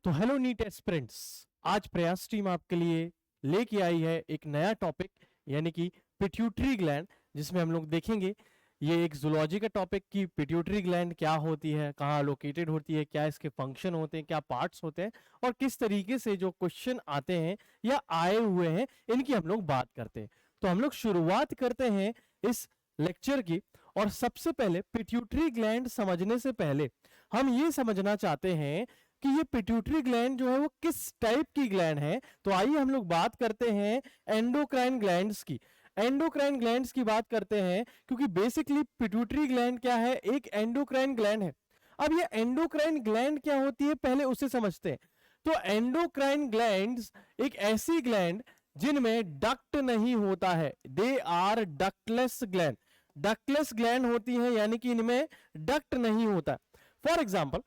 तो hello NEET aspirants, आज प्रयास टीम आपके लिए लेके आई है एक नया टॉपिक यानी कि पिट्यूटरी ग्लैंड, जिसमें हम लोग देखेंगे ये एक जूलॉजी का टॉपिक कि पिट्यूटरी ग्लैंड क्या होती है, कहाँ लोकेटेड होती है, क्या इसके फंक्शन होते हैं, क्या पार्ट्स होते हैं और किस तरीके से जो क्वेश्चन आते हैं या आए हुए हैं इनकी हम लोग बात करते हैं। तो हम लोग शुरुआत करते हैं इस लेक्चर की। और सबसे पहले पिट्यूटरी ग्लैंड समझने से पहले हम ये समझना चाहते हैं कि ये पिट्यूटरी ग्लैंड जो है वो किस टाइप की ग्लैंड है। तो आइए हम लोग बात करते हैं एंडोक्राइन ग्लैंड्स की। एंडोक्राइन ग्लैंड्स की बात करते हैं क्योंकि बेसिकली पिट्यूटरी ग्लैंड क्या है, एक एंडोक्राइन ग्लैंड है। अब ये एंडोक्राइन ग्लैंड क्या होती है पहले उसे समझते हैं। तो एंडोक्राइन ग्लैंड्स एक ऐसी ग्लैंड जिनमें डक्ट नहीं होता है, they are ductless gland. Ductless gland होती है यानी कि इनमें डक्ट नहीं होता। फॉर एग्जाम्पल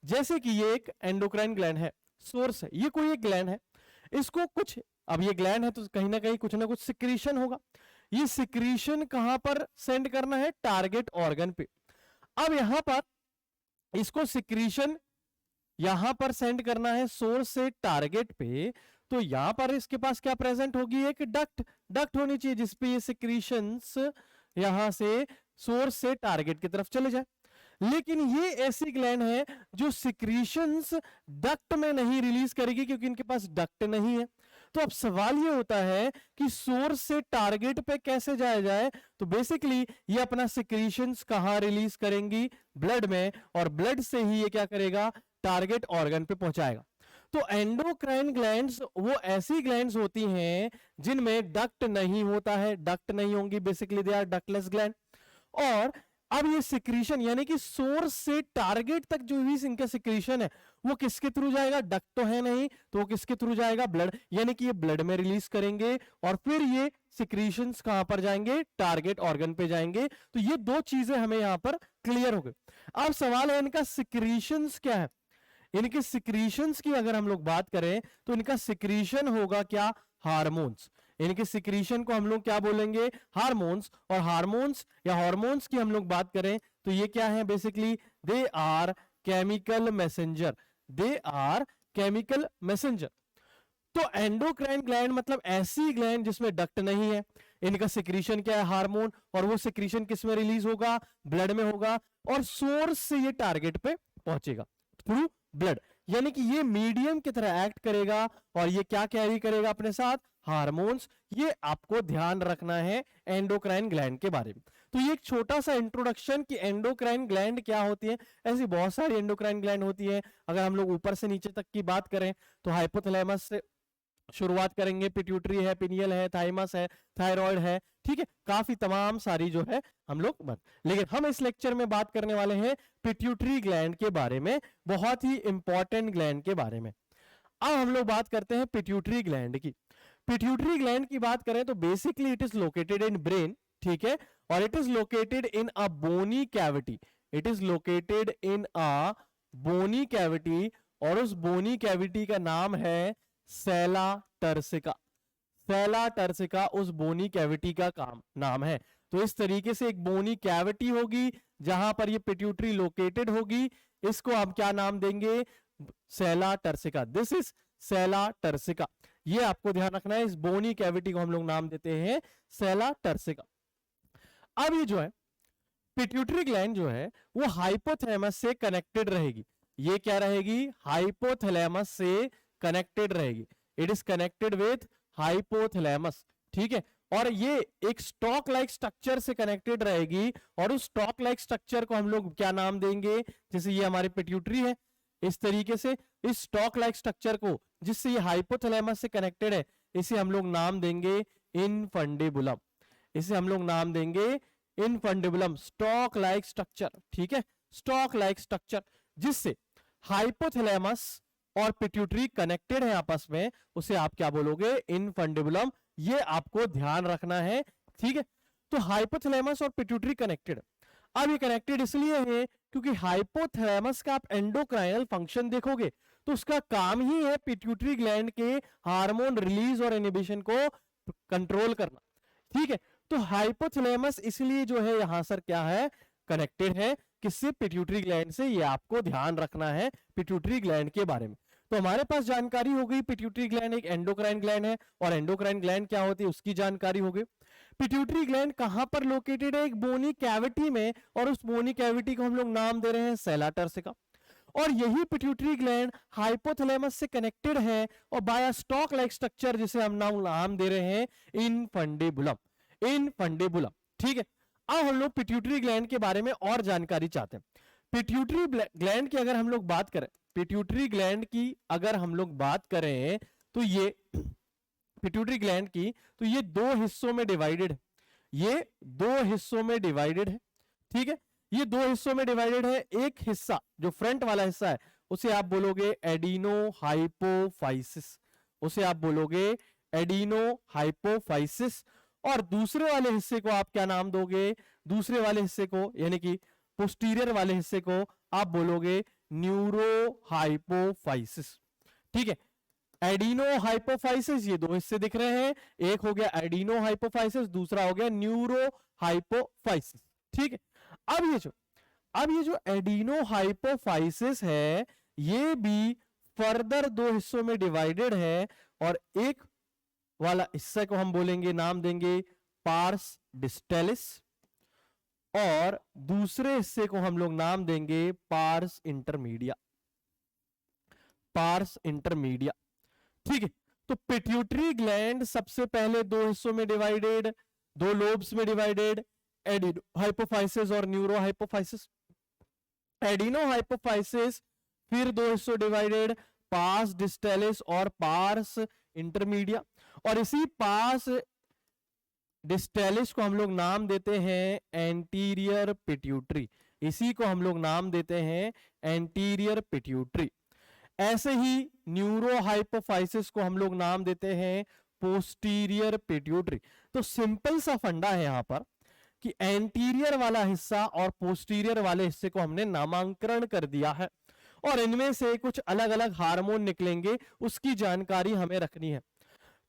जैसे कि ये एक एंडोक्राइन ग्लैंड है, सोर्स है, ये कोई एक ग्लैंड है, इसको कुछ, अब ये ग्लैंड है तो कहीं ना कहीं कुछ ना कुछ सिक्रीशन होगा। ये सिक्रीशन कहां पर सेंड करना है, टारगेट ऑर्गन पे। अब यहां पर इसको सिक्रीशन यहां पर सेंड करना है सोर्स से टारगेट पे, तो यहां पर इसके पास क्या प्रेजेंट होगी, एक डक्ट। डक्ट होनी चाहिए जिसपे ये सिक्रीशंस यहां से सोर्स से टारगेट की तरफ चले जाए। लेकिन ये ऐसी ग्लैंड है जो सिक्रीशंस डक्ट में नहीं रिलीज करेगी क्योंकि इनके पास डक्ट नहीं है। तो अब सवाल ये होता है कि सोर्स से टारगेट पे कैसे जाया जाए। तो बेसिकली ये अपना सिक्रीशंस कहां रिलीज करेंगी, ब्लड में, और ब्लड से ही ये क्या करेगा, टारगेट ऑर्गन पे पहुंचाएगा। तो एंडोक्राइन ग्लैंड्स वो ऐसी ग्लैंड्स होती हैं जिनमें डक्ट नहीं होता है, डक्ट नहीं होंगी, basically they are ductless gland. और अब ये सिक्रीशन यानी कि सोर्स से टारगेट तक जो भी इनका सिक्रीशन है वो किसके थ्रू जाएगा, डक्ट तो है नहीं, तो वो किसके थ्रू जाएगा, ब्लड, यानी कि ये ब्लड में रिलीज करेंगे और फिर ये सिक्रीशंस कहां पर जाएंगे, टारगेट ऑर्गन पे जाएंगे। तो ये दो चीजें हमें यहां पर क्लियर हो गई। अब सवाल है इनका सिक्रीशंस क्या है। इनके सिक्रीशंस की अगर हम लोग बात करें तो इनका सिक्रीशन होगा क्या, हार्मोन्स। इनके सिक्रीशन को हम लोग क्या बोलेंगे, हार्मोन्स। और हार्मोन्स या हार्मोन्स की हम लोग बात करें तो ये क्या है, basically they are chemical messenger, they are chemical messenger. तो एंडोक्राइन ग्लैंड मतलब ऐसी ग्लैंड जिसमें डक्ट नहीं है, इनका सिक्रीशन क्या है, हार्मोन, और वो सिक्रीशन किस में रिलीज होगा, ब्लड में होगा, और सोर्स से ये टारगेट पे पहुंचेगा थ्रू ब्लड, यानी कि ये मीडियम की तरह एक्ट करेगा और ये क्या कैरी करेगा अपने साथ, हार्मोन्स। ये आपको ध्यान रखना है एंडोक्राइन ग्लैंड के बारे में। तो ये एक छोटा सा इंट्रोडक्शन कि एंडोक्राइन ग्लैंड क्या होती है। ऐसी बहुत सारी एंडोक्राइन ग्लैंड होती है। अगर हम लोग ऊपर से नीचे तक की बात करें तो हाइपोथैलेमस से शुरुआत करेंगे, पिट्यूटरी है, पिनियल है, थाइमस है, थायराइड है, ठीक है, काफी तमाम सारी जो है हम लोग लेकिन हम इस लेक्चर में बात करने वाले हैं पिट्यूटरी ग्लैंड के बारे में, बहुत ही इंपॉर्टेंट ग्लैंड के बारे में। अब हम लोग बात करते हैं पिट्यूटरी ग्लैंड की। पिट्यूटरी ग्लैंड की बात करें तो basically it is located in brain, ठीक है, और it is located in a bony cavity. It is located in a bony cavity, और उस बोनी कैविटी का नाम है सेला टर्सिका। सेला टर्सिका उस बोनी कैविटी का नाम है। तो इस तरीके से एक बोनी कैविटी होगी जहां पर ये पिट्यूटरी लोकेटेड होगी, इसको हम क्या नाम देंगे, sella turcica. This is sella turcica. ये आपको ध्यान रखना है, इस बोनी कैविटी को हम लोग नाम देते हैं सेला टर्सिका। अब ये जो है पिट्यूटरी ग्लैंड जो है वो हाइपोथैलेमस से कनेक्टेड रहेगी। ये क्या रहेगी, हाइपोथैलेमस से कनेक्टेड रहेगी। It is connected with hypothalamus, ठीक है, और ये एक स्टॉक लाइक स्ट्रक्चर से कनेक्टेड रहेगी। और उस स्टॉक लाइक स्ट्रक्चर को हम लोग क्या नाम देंगे, जैसे ये हमारी पिट्यूटरी है, इस तरीके से इस स्टॉक लाइक स्ट्रक्चर को जिससे ये हाइपोथैलेमस से कनेक्टेड है, इसे हम लोग नाम देंगे इनफंडिबुलम। इसे हम लोग नाम देंगे इनफंडिबुलम, स्टॉक लाइक स्ट्रक्चर, ठीक है, स्टॉक लाइक स्ट्रक्चर जिससे हाइपोथैलेमस और पिट्यूटरी कनेक्टेड है आपस में, उसे आप क्या बोलोगे, इनफंडिबुलम। ये आपको ध्यान रखना है, ठीक है। तो हाइपोथैलेमस और पिट्यूटरी कनेक्टेड। अब ये कनेक्टेड इसलिए है क्योंकि हाइपोथैलेमस का आप एंडोक्राइनल फंक्शन देखोगे तो उसका काम ही है पिट्यूटरी ग्लैंड के हार्मोन रिलीज और इनहिबिशन को कंट्रोल करना, ठीक है। तो हाइपोथैलेमस इसलिए जो है यहां सर क्या है, कनेक्टेड है किससे, पिट्यूटरी ग्लैंड से। ये आपको ध्यान रखना है पिट्यूटरी ग्लैंड के बारे में। तो हमारे पास जानकारी हो गई पिट्यूटरी ग्लैंड एक एंडोक्राइन ग्लैंड है, और एंडोक्राइन ग्लैंड क्या होती है उसकी जानकारी हो गई। पिट्यूटरी ग्लैंड कहां पर लोकेटेड है? एक बोनी कैविटी में, और उस बोनी कैविटी को हम लोग नाम दे रहे हैं सेला टर्सिका। और यही पिट्यूटरी ग्लैंड हाइपोथैलेमस से कनेक्टेड है और बाय स्टॉक लाइक स्ट्रक्चर जिसे हम नाम दे रहे हैं इनफंडिबुलम। इनफंडिबुलम, ठीक है। अब हम लोग पिट्यूटरी ग्लैंड के बारे में और जानकारी चाहते हैं। पिट्यूटरी ग्लैंड की अगर हम लोग बात करें, पिट्यूटरी ग्लैंड की अगर हम लोग बात करें तो ये पिट्यूटरी ग्लैंड की, तो ये दो हिस्सों में डिवाइडेड है। ये दो हिस्सों में डिवाइडेड है, ठीक है। ये दो हिस्सों में डिवाइडेड है। एक हिस्सा जो फ्रंट वाला हिस्सा है उसे आप बोलोगे एडिनो हाइपोफाइसिस, उसे आप बोलोगे एडिनो हाइपोफाइसिस। और दूसरे वाले हिस्से को आप क्या नाम दोगे? दूसरे वाले हिस्से को यानी कि पोस्टीरियर वाले हिस्से को आप बोलोगे न्यूरो हाइपोफाइसिस, ठीक है। एडिनो हाइपोफाइसिस, ये दो हिस्से दिख रहे हैं, एक हो गया एडिनो हाइपोफाइसिस, दूसरा हो गया न्यूरो हाइपोफाइसिस, ठीक है। अब ये जो एडिनो हाइपोफाइसिस है ये भी फर्दर दो हिस्सों में डिवाइडेड है, और एक वाला हिस्से को हम बोलेंगे, नाम देंगे पार्स डिस्टेलिस, और दूसरे हिस्से को हम लोग नाम देंगे पार्स इंटरमीडिया, पार्स इंटरमीडिया, ठीक है। तो पिट्यूटरी ग्लैंड सबसे पहले दो हिस्सों में डिवाइडेड, दो लोब्स में डिवाइडेड, एडिनो हाइपोफाइसिस और न्यूरो हाइपोफाइसिस। एडिनो हाइपोफाइसिस फिर दो हिस्सों डिवाइडेड, पार्स डिस्टेलिस और पार्स इंटरमीडिया। और इसी पार्स डिस्टेलिस को हम लोग नाम देते हैं एंटीरियर पिट्यूटरी, इसी को हम लोग नाम देते हैं एंटीरियर पिट्यूटरी। ऐसे ही न्यूरो हाइपोफाइसिस को हम लोग नाम देते हैं पोस्टीरियर पिट्यूटरी। तो सिंपल सा फंडा है यहां पर कि एंटीरियर वाला हिस्सा और पोस्टीरियर वाले हिस्से को हमने नामांकरण कर दिया है, और इनमें से कुछ अलग अलग हार्मोन निकलेंगे उसकी जानकारी हमें रखनी है।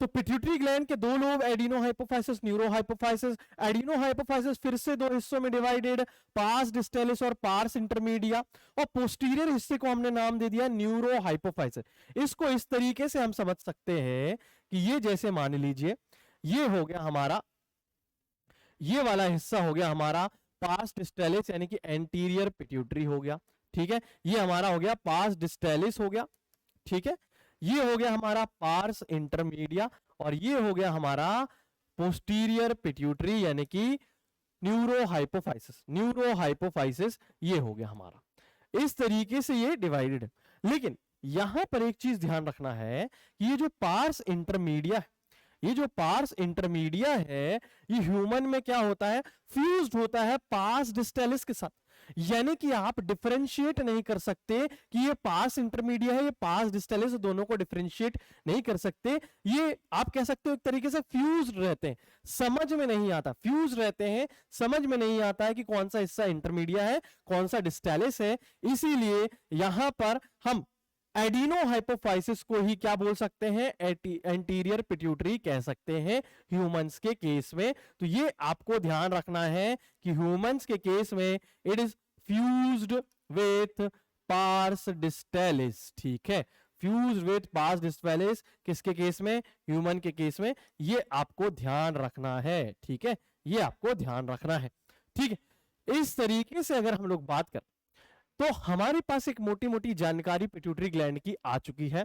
तो पिट्यूटरी ग्लैंड के दो lobe, adeno hypophysis, neuro hypophysis. Adeno hypophysis फिर से दो हिस्सों में डिवाइडेड, पार्स डिस्टेलिस और पार्स इंटरमीडिया। और पोस्टीरियर हिस्से को हमने नाम दे दिया न्यूरो हाइपोफाइसिस। इसको इस तरीके से हम समझ सकते हैं कि ये जैसे मान लीजिए ये हो गया हमारा, ये वाला हिस्सा हो गया हमारा पार्स डिस्टेलिस यानी कि एंटीरियर पिट्यूटरी हो गया, ठीक है। ये हमारा हो गया पार्स डिस्टेलिस हो गया, ठीक है। ये हो गया हमारा पार्स इंटरमीडिया, और ये हो गया हमारा पोस्टीरियर पिट्यूटरी यानी कि न्यूरो हाइपोफाइसिस। न्यूरो हाइपोफाइसिस ये हो गया हमारा। इस तरीके से ये डिवाइडेड है। लेकिन यहां पर एक चीज ध्यान रखना है कि ये जो पार्स इंटरमीडिया है, ये जो पार्स इंटरमीडिया है ये ह्यूमन में क्या होता है? फ्यूज्ड होता है पार्स डिस्टेलिस के साथ। यानी कि आप डिफरेंशिएट नहीं कर सकते कि ये पार्स इंटरमीडिया है, ये पार्स डिस्टेलिस, दोनों को डिफरेंशिएट नहीं कर सकते। ये आप कह सकते हो एक तरीके से फ्यूज्ड रहते हैं, समझ में नहीं आता। फ्यूज रहते हैं, समझ में नहीं आता है कि कौन सा हिस्सा इंटरमीडिया है, कौन सा डिस्टेलिस है। इसीलिए यहां पर हम एडिनो हाइपोफाइसिस को ही क्या बोल सकते हैं? एंटीरियर पिट्यूटरी कह सकते हैं ह्यूमंस के केस में। तो ये आपको ध्यान रखना है कि ह्यूमंस के केस में it is fused with pars distalis, ठीक है। फ्यूज्ड विथ पार्स डिस्टेलिस किसके केस में? ह्यूमन के केस में। ये आपको ध्यान रखना है, ठीक है। ये आपको ध्यान रखना है, ठीक है। इस तरीके से अगर हम लोग बात करें तो हमारे पास एक मोटी मोटी जानकारी पिट्यूटरी ग्लैंड की आ चुकी है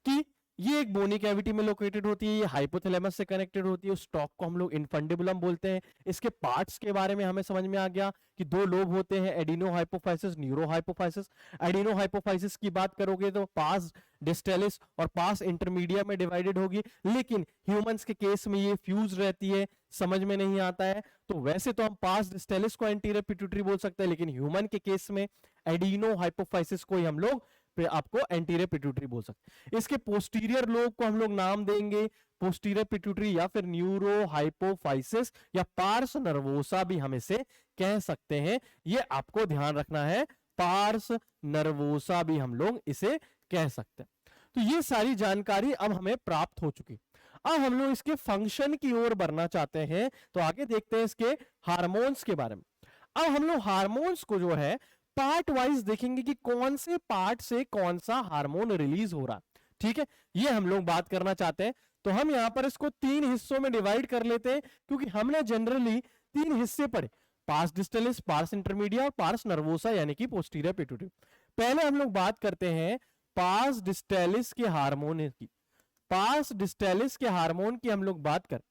कि ये एक बोनी कैविटी में लोकेटेड होती है, ये हाइपोथैलेमस से कनेक्टेड होती है, उस स्टॉक को हम लोग इनफंडिबुलम बोलते हैं। इसके पार्ट्स के बारे में हमें समझ में आ गया कि दो लोब होते हैं, adeno hypophysis, neuro hypophysis. Adeno hypophysis की बात करोगे तो पास डिस्टेलिस और पास इंटरमीडिया में डिवाइडेड होगी, लेकिन ह्यूमंस के केस में ये फ्यूज रहती है, समझ में नहीं आता है। तो वैसे तो हम पास डिस्टेलिस को एंटीरियर पिट्यूटरी बोल सकते हैं, लेकिन ह्यूमन के केस में एडिनो हाइपोफाइसिस को ही हम लोग आपको एंटीरियर पिट्यूटरी बोल सकते हैं। इसके पोस्टीरियर लोब को हम लोग नाम देंगे पोस्टीरियर पिट्यूटरी या फिर न्यूरो हाइपोफाइसिस या पार्स नर्वोसा भी हम इसे कह सकते हैं। ये आपको ध्यान रखना है, पार्स नर्वोसा भी हम लोग इसे कह सकते हैं। तो ये सारी जानकारी अब हमें प्राप्त हो चुकी। अब हम लोग इसके फंक्शन की ओर बढ़ना चाहते हैं, तो आगे देखते हैं इसके हार्मोन्स के बारे में। अब हम लोग हार्मोन्स को जो है पार्ट वाइज देखेंगे कि कौन से पार्ट से कौन सा हार्मोन रिलीज हो रहा है। ठीक है, ये हम लोग बात करना चाहते हैं। तो हम यहां पर इसको 3 हिस्सों में डिवाइड कर लेते हैं, क्योंकि हमने जनरली 3 हिस्से पढ़े, पार्स डिस्टलिस, पार्स इंटरमीडिया और पार्स नर्वोसा यानी कि पोस्टीरियर पिट्यूटरी। पहले हम लोग बात करते हैं पार्स डिस्टलिस के हार्मोन की। पार्स डिस्टलिस के हार्मोन की हम लोग बात करें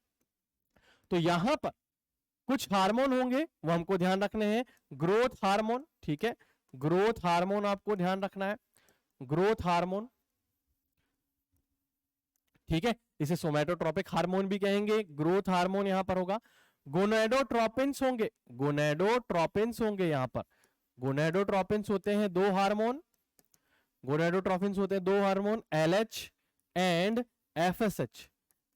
तो यहां पर कुछ हार्मोन होंगे, वो हमको ध्यान रखने हैं। ग्रोथ हार्मोन, ठीक है, ग्रोथ हार्मोन आपको ध्यान रखना है, ग्रोथ हार्मोन, ठीक है, इसे सोमैटोट्रोपिक हार्मोन भी कहेंगे। ग्रोथ हार्मोन यहां पर होगा। गोनेडोट्रोपिन्स होंगे, गोनेडोट्रोपिन्स होंगे यहां पर। गोनेडोट्रोपिन्स होते हैं 2 हार्मोन, गोनेडोट्रोपिन्स होते हैं 2 hormone, LH and FSH,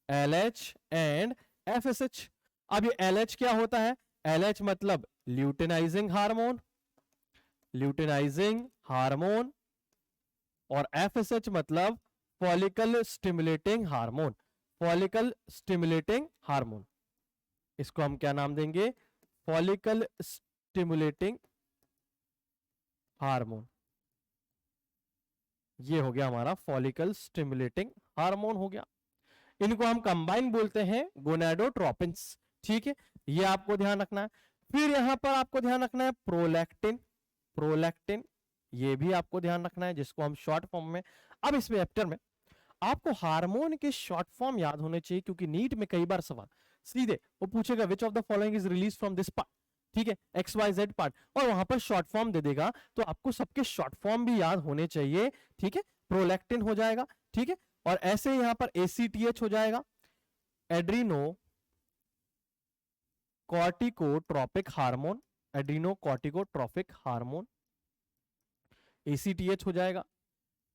LH and FSH। अब ये LH क्या होता है? LH मतलब ल्यूटेनाइजिंग हार्मोन, ल्यूटेनाइजिंग हार्मोन, और FSH मतलब follicle stimulating hormone, follicle stimulating hormone. इसको हम क्या नाम देंगे? Follicle stimulating hormone. ये हो गया हमारा फॉलिकल स्टिमुलेटिंग हार्मोन हो गया। इनको हम कंबाइन बोलते हैं गोनाडोट्रोपिन्स। ठीक है, ये आपको ध्यान रखना है। फिर यहां पर आपको ध्यान रखना है प्रोलैक्टिन, प्रोलैक्टिन ये भी आपको ध्यान रखना है, जिसको हम शॉर्ट फॉर्म में, अब इस चैप्टर में आपको हार्मोन के शॉर्ट फॉर्म याद होने चाहिए, क्योंकि नीट में कई बार सवाल सीधे वो पूछेगा विच of the following is release from this part, ठीक है, XYZ पार्ट, और वहां पर शॉर्ट फॉर्म दे देगा, तो आपको सबके शॉर्ट फॉर्म भी याद होने चाहिए। ठीक है, प्रोलैक्टिन हो जाएगा, ठीक है, और ऐसे यहां पर ACTH हो जाएगा, adreno corticotropic hormone, adreno corticotropic hormone, ACTH हो जाएगा।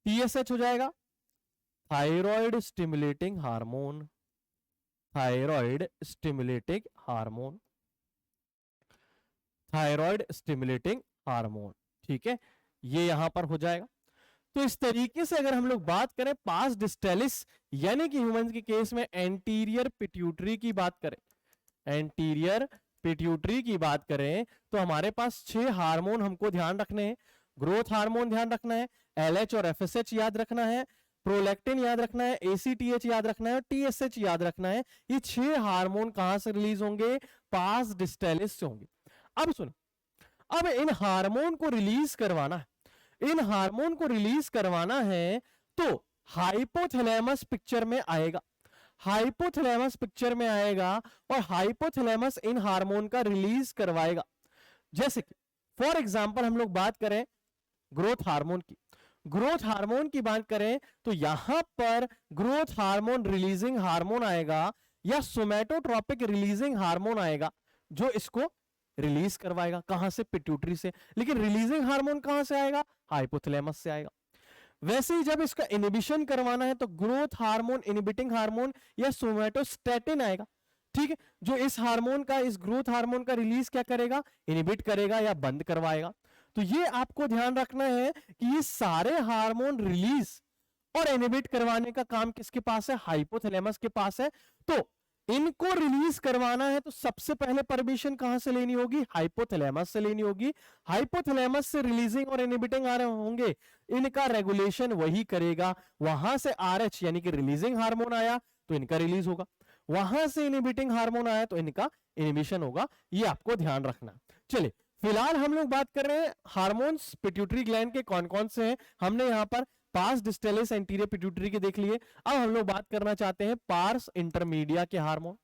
TSH हो जाएगा thyroid stimulating hormone, thyroid stimulating hormone, thyroid stimulating hormone, ठीक है, ये यहां पर हो जाएगा। तो इस तरीके से अगर हम लोग बात करें पास डिस्टेलिस यानी कि ह्यूमंस के केस में एंटीरियर पिट्यूटरी की बात करें, एंटीरियर पिट्यूटरी की बात करें, तो हमारे पास 6 हार्मोन हमको ध्यान रखने हैं। ग्रोथ हार्मोन ध्यान रखना है, LH और FSH याद रखना है, प्रोलैक्टिन याद रखना है, ACTH याद रखना है और TSH याद रखना है। ये 6 हार्मोन कहां से रिलीज होंगे? पास डिस्टेलिस से होंगे। अब सुनो, अब इन हार्मोन को रिलीज करवाना है, इन हार्मोन को रिलीज करवाना है तो हाइपोथैलेमस पिक्चर में आएगा, हाइपोथैलेमस पिक्चर में आएगा और हाइपोथैलेमस इन हार्मोन का रिलीज करवाएगा। जैसे कि फॉर एग्जांपल हम लोग बात करें ग्रोथ हार्मोन की, ग्रोथ हार्मोन की बात करें तो यहां पर ग्रोथ हार्मोन रिलीजिंग हार्मोन आएगा या सोमैटोट्रोपिक रिलीजिंग हार्मोन आएगा, जो इसको रिलीज करवाएगा। कहां से? पिट्यूटरी से। लेकिन रिलीजिंग हार्मोन कहां से आएगा? हाइपोथैलेमस से आएगा। वैसे ही जब इसका इनिबिशन करवाना है तो ग्रोथ हार्मोन इनिबिटिंग हार्मोन या सोमैटोस्टैटिन आएगा, ठीक है, जो इस हार्मोन का, इस ग्रोथ हार्मोन का रिलीज क्या करेगा? इनिबिट करेगा या बंद करवाएगा। तो ये आपको ध्यान रखना है कि ये सारे हार्मोन रिलीज और इनिबिट करवाने का काम किसके पास है? हाइपोथैलेमस के पास है। तो इनको रिलीज करवाना है तो सबसे पहले परमिशन कहां से लेनी होगी? हाइपोथैलेमस से लेनी होगी। हाइपोथैलेमस से रिलीजिंग और इनिबिटिंग आ रहे होंगे, इनका रेगुलेशन वही करेगा। वहां से RH यानी कि रिलीजिंग हार्मोन आया तो इनका रिलीज होगा, वहां से इनिबिटिंग हार्मोन आया तो इनका इनिबिशन होगा। ये आपको ध्यान रखना। चलिए, फिलहाल हम लोग बात कर रहे हैं हार्मोन्स पिट्यूटरी ग्लैंड के कौन कौन से हैं। हमने यहां पर पार्स डिस्टेलिस एंटीरियर पिट्यूटरी के देख लिए। अब हम लोग बात करना चाहते हैं पार्स इंटरमीडिया के हार्मोन,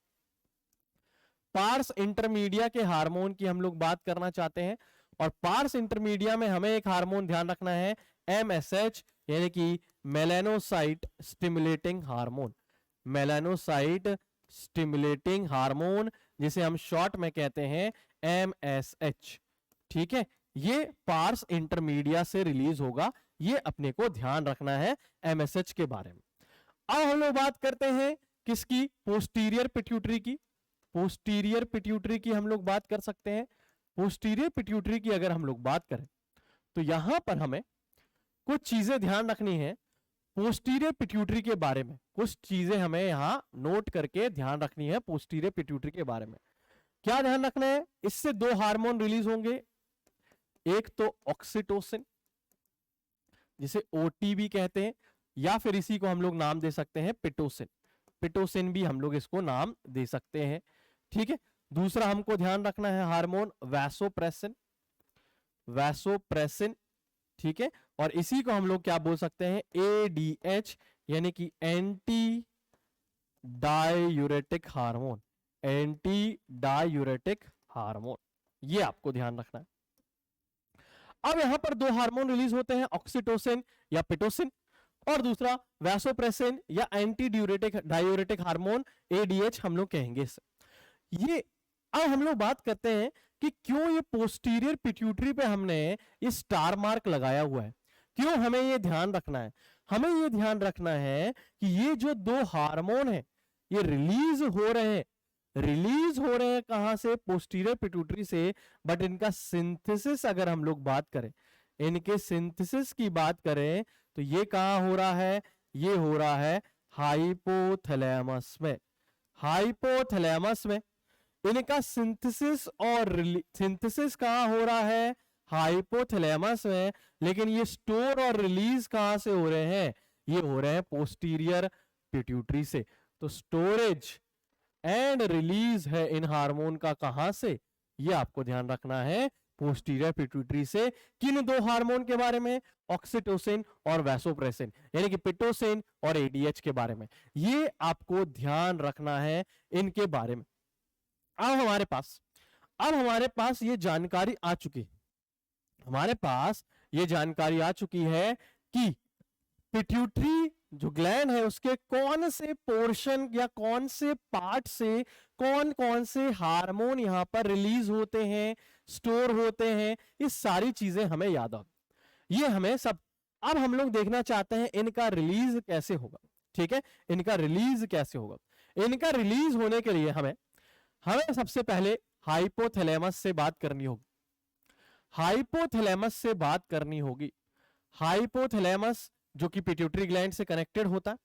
पार्स इंटरमीडिया के हार्मोन की हम लोग बात करना चाहते हैं। और पार्स इंटरमीडिया में हमें एक हार्मोन ध्यान रखना है MSH यानी कि melanocyte stimulating hormone, melanocyte stimulating hormone, जिसे हम शॉर्ट में कहते हैं MSH, ठीक है, ये पार्स इंटरमीडिया से रिलीज होगा। ये अपने को ध्यान रखना है MSH के बारे में। अब हम लोग बात करते हैं किसकी? पोस्टीरियर पिट्यूटरी की। पोस्टीरियर पिट्यूटरी की हम लोग बात कर सकते हैं। पोस्टीरियर पिट्यूटरी की अगर हम लोग बात करें तो यहां पर हमें कुछ चीजें ध्यान रखनी है पोस्टीरियर पिट्यूटरी के बारे में, कुछ चीजें हमें यहां नोट करके ध्यान रखनी है पोस्टीरियर पिट्यूटरी के बारे में। क्या ध्यान रखना है? इससे 2 हार्मोन रिलीज होंगे, एक तो ऑक्सीटोसिन जिसे ओटी भी कहते हैं, या फिर इसी को हम लोग नाम दे सकते हैं पिटोसिन। पिटोसिन भी हम लोग इसको नाम दे सकते हैं, ठीक है। दूसरा हमको ध्यान रखना है हार्मोन वैसोप्रेसिन, वैसोप्रेसिन, ठीक है। और इसी को हम लोग क्या बोल सकते हैं, एडीएच, यानी कि anti diuretic hormone, anti diuretic hormone, ये आपको ध्यान रखना है। अब यहां पर दो हार्मोन रिलीज होते हैं, ऑक्सीटोसिन या पिटोसिन, और दूसरा वैसोप्रेसिन या एंटी डायूरेटिक हार्मोन, एडीएच हम लोग कहेंगे इसे। ये अब हम लोग बात करते हैं कि क्यों ये पोस्टीरियर पिट्यूटरी पे हमने ये स्टार मार्क लगाया हुआ है, क्यों हमें ये ध्यान रखना है। हमें ये ध्यान रखना है कि ये जो दो हार्मोन है ये रिलीज हो रहे हैं, रिलीज हो रहे हैं कहां से, पोस्टीरियर पिट्यूटरी से, बट इनका सिंथेसिस अगर हम लोग बात करें, इनके सिंथेसिस की बात करें तो ये कहां हो रहा है, ये हो रहा है हाइपोथैलेमस में, हाइपोथैलेमस में इनका सिंथेसिस, और सिंथेसिस कहां हो रहा है, हाइपोथैलेमस में, लेकिन ये स्टोर और रिलीज कहां से हो रहे हैं, ये हो रहे हैं पोस्टीरियर पिट्यूटरी से। तो स्टोरेज एंड रिलीज है इन हार्मोन का कहां से, ये आपको ध्यान रखना है, पोस्टीरियर पिट्यूटरी से। किन दो हार्मोन के बारे में, ऑक्सीटोसिन और वैसोप्रेसिन, यानी कि पिटोसिन और एडीएच के बारे में, ये आपको ध्यान रखना है इनके बारे में। अब हमारे पास ये जानकारी आ चुकी है, हमारे पास ये जानकारी आ चुकी है कि पिट्यूटरी जो ग्लैंड है उसके कौन से पोर्शन या कौन से पार्ट से कौन कौन से हार्मोन यहां पर रिलीज होते हैं, स्टोर होते हैं, ये सारी चीजें हमें याद आ, ये हमें सब। अब हम लोग देखना चाहते हैं इनका रिलीज कैसे होगा, ठीक है, इनका रिलीज कैसे होगा। इनका रिलीज होने के लिए हमें सबसे पहले हाइपोथैलेमस से बात करनी होगी, हाइपोथैलेमस से बात करनी होगी। हाइपोथैलेमस जो कि पिट्यूटरी ग्लैंड से कनेक्टेड होता है,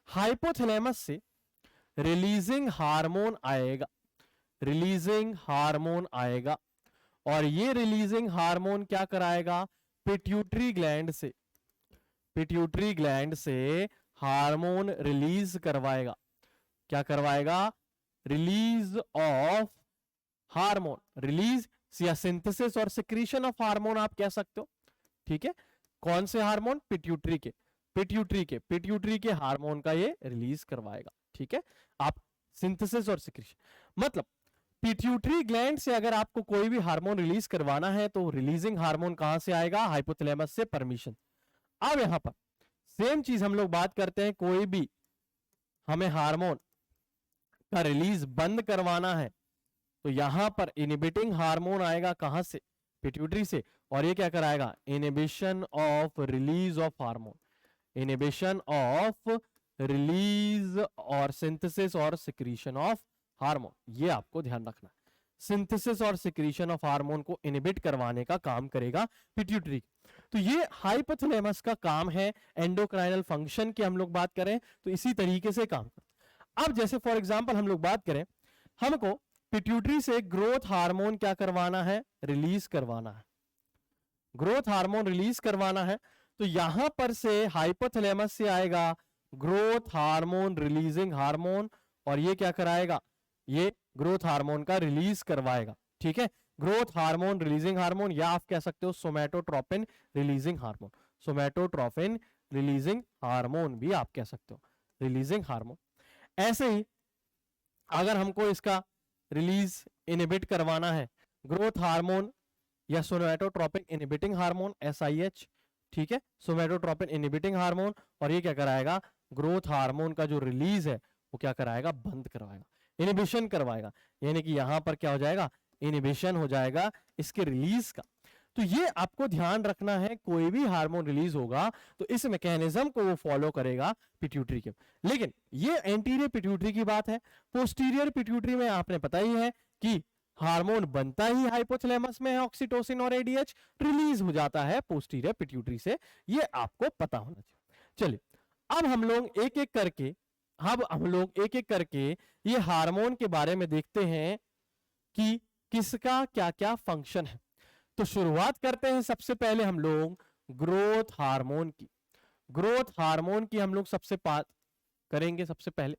हाइपोथैलेमस से रिलीजिंग हार्मोन आएगा, रिलीजिंग हार्मोन आएगा, और ये रिलीजिंग हार्मोन क्या कराएगा, पिट्यूटरी ग्लैंड से, पिट्यूटरी ग्लैंड से हार्मोन रिलीज करवाएगा। क्या करवाएगा, रिलीज ऑफ हार्मोन, रिलीज या सिंथेसिस और सिक्रीशन ऑफ हार्मोन आप कह सकते हो, ठीक है। कौन से हार्मोन, पिट्यूटरी के, पिट्यूटरी के हार्मोन का ये रिलीज करवाएगा, ठीक है। आप सिंथेसिस और सिक्रीशन, मतलब पिट्यूटरी ग्लैंड से अगर आपको कोई भी हार्मोन रिलीज करवाना है तो रिलीजिंग हार्मोन कहां से आएगा, हाइपोथैलेमस से परमिशन। अब यहां पर सेम चीज हम लोग बात करते हैं, कोई भी हमें हार्मोन का रिलीज बंद करवाना है तो यहां पर इनहिबिटिंग हार्मोन आएगा कहां से, पिट्यूटरी से, और ये क्या कराएगा, inhibition of release of hormone, inhibition of release और सिंथेसिस और सिक्रीशन ऑफ हार्मोन, ये आपको ध्यान रखना है। सिंथेसिस और सिक्रीशन ऑफ हार्मोन को इनहिबिट करवाने का काम करेगा पिट्यूटरी। तो ये हाइपोथैलेमस का काम है। एंडोक्राइनल फंक्शन की हम लोग बात करें तो इसी तरीके से काम करता। अब जैसे फॉर एग्जांपल हम लोग बात करें, हमको पिट्यूटरी से ग्रोथ हार्मोन क्या करवाना है, रिलीज करवाना है, ग्रोथ हार्मोन रिलीज करवाना है, तो यहां पर से हाइपोथैलेमस से आएगा ग्रोथ हार्मोन रिलीजिंग हार्मोन, और ये क्या कराएगा, ये ग्रोथ हार्मोन का रिलीज करवाएगा, ठीक है। ग्रोथ हार्मोन रिलीजिंग हार्मोन, या आप कह सकते हो सोमैटोट्रोपिन रिलीजिंग हार्मोन, सोमैटोट्रोपिन रिलीजिंग हार्मोन भी आप कह सकते हो, रिलीजिंग हार्मोन। ऐसे ही अगर हमको इसका रिलीज इनहिबिट करवाना है, ग्रोथ हार्मोन या सोमैटोट्रोपिन इनहिबिटिंग हार्मोन, SIH, ठीक है, सोमैटोट्रोपिन इनहिबिटिंग हार्मोन, और ये क्या कराएगा, ग्रोथ हार्मोन का जो रिलीज है वो क्या कराएगा, बंद करवाएगा, इनहिबिशन करवाएगा, यानी कि यहां पर क्या हो जाएगा, इनहिबिशन हो जाएगा इसके रिलीज का। तो ये आपको ध्यान रखना है, कोई भी हार्मोन रिलीज होगा तो इस मैकेनिज्म को वो फॉलो करेगा पिट्यूटरी के। लेकिन ये एंटीरियर पिट्यूटरी की बात है। पोस्टीरियर पिट्यूटरी में आपने पता ही है कि हार्मोन बनता ही हाइपोथैलेमस में है, ऑक्सीटोसिन और एडीएच रिलीज हो जाता है पोस्टीरियर पिट्यूटरी से, ये आपको पता होना चाहिए। चलिए अब हम लोग एक एक करके ये हार्मोन के बारे में देखते हैं कि किसका क्या क्या फंक्शन है। तो शुरुआत करते हैं सबसे पहले हम लोग ग्रोथ हार्मोन की। ग्रोथ हार्मोन की हम लोग सबसे बात करेंगे। सबसे पहले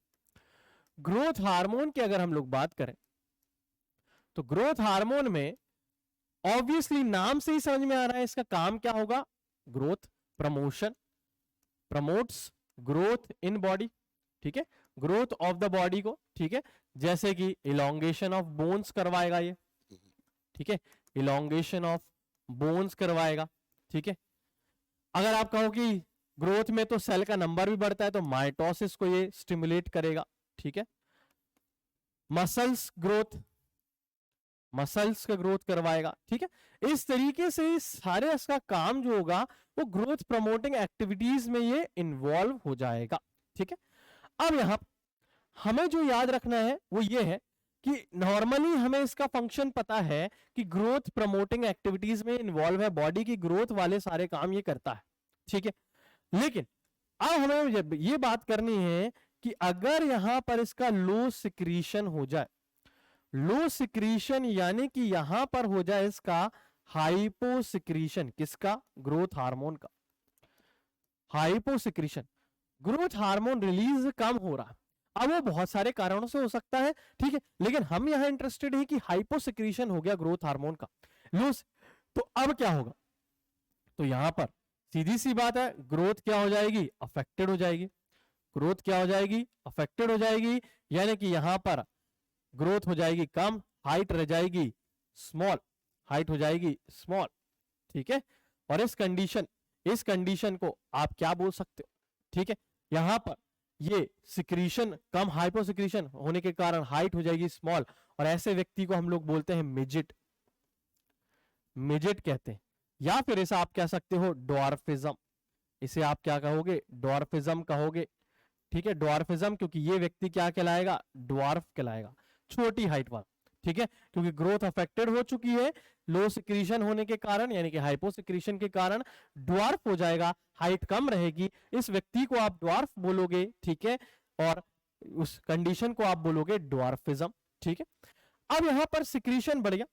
ग्रोथ हार्मोन की अगर हम लोग बात करें तो ग्रोथ हार्मोन में ऑब्वियसली नाम से ही समझ में आ रहा है इसका काम क्या होगा। Growth promotion, promotes growth in body, ठीक है, ग्रोथ ऑफ द बॉडी को, ठीक है, जैसे कि इलोंगेशन ऑफ बोन्स करवाएगा ये, ठीक है, इलोंगेशन ऑफ बोन्स करवाएगा, ठीक है। अगर आप कहो कि ग्रोथ में तो सेल का नंबर भी बढ़ता है तो माइटोसिस को ये स्टिमुलेट करेगा, ठीक है। मसल्स ग्रोथ, मसल्स का ग्रोथ करवाएगा, ठीक है। इस तरीके से सारे इसका काम जो होगा वो ग्रोथ प्रमोटिंग एक्टिविटीज में ये इन्वॉल्व हो जाएगा, ठीक है। अब यहां हमें जो याद रखना है वो ये है कि नॉर्मली हमें इसका फंक्शन पता है कि ग्रोथ प्रमोटिंग एक्टिविटीज में इन्वॉल्व है, बॉडी की ग्रोथ वाले सारे काम ये करता है, ठीक है। लेकिन अब हमें ये बात करनी है कि अगर यहां पर इसका लो सिक्रीशन हो जाए, लो सिक्रीशन यानी कि यहां पर हो जाए इसका हाइपो सिक्रीशन, किसका, ग्रोथ हार्मोन का, hypo secretion, growth hormone release कम हो रहा है। अब वो बहुत सारे कारणों से हो सकता है, ठीक है, लेकिन हम यहां इंटरेस्टेड है कि हाइपो सिक्रीशन हो गया ग्रोथ हार्मोन का, लो, तो अब क्या होगा, तो यहां पर सीधी सी बात है ग्रोथ क्या हो जाएगी, अफेक्टेड हो जाएगी, ग्रोथ क्या हो जाएगी, अफेक्टेड हो जाएगी, यानी कि यहां पर ग्रोथ हो जाएगी कम, हाइट रह जाएगी स्मॉल, हाइट हो जाएगी स्मॉल, ठीक है। और इस कंडीशन को आप क्या बोल सकते हो, ठीक है, यहां पर ये सिक्रीशन कम, हाइपो सिक्रीशन होने के कारण हाइट हो जाएगी स्मॉल, और ऐसे व्यक्ति को हम लोग बोलते हैं मिजिट, मिजिट कहते हैं, या फिर इसे आप कह सकते हो ड्वार्फिज्म, इसे आप क्या कहोगे, ड्वार्फिज्म कहोगे, ठीक है, ड्वार्फिज्म, क्योंकि ये व्यक्ति क्या कहलाएगा, ड्वार्फ कहलाएगा, छोटी हाइट वाला, ठीक है, क्योंकि ग्रोथ अफेक्टेड हो चुकी है लो सिक्रीशन होने के कारण, यानी कि हाइपो सिक्रीशन के कारण ड्वार्फ हो जाएगा, हाइट कम रहेगी, इस व्यक्ति को आप ड्वार्फ बोलोगे, ठीक है, और उस कंडीशन को आप बोलोगे ड्वार्फिज्म, ठीक है। अब यहां पर सिक्रीशन बढ़ गया,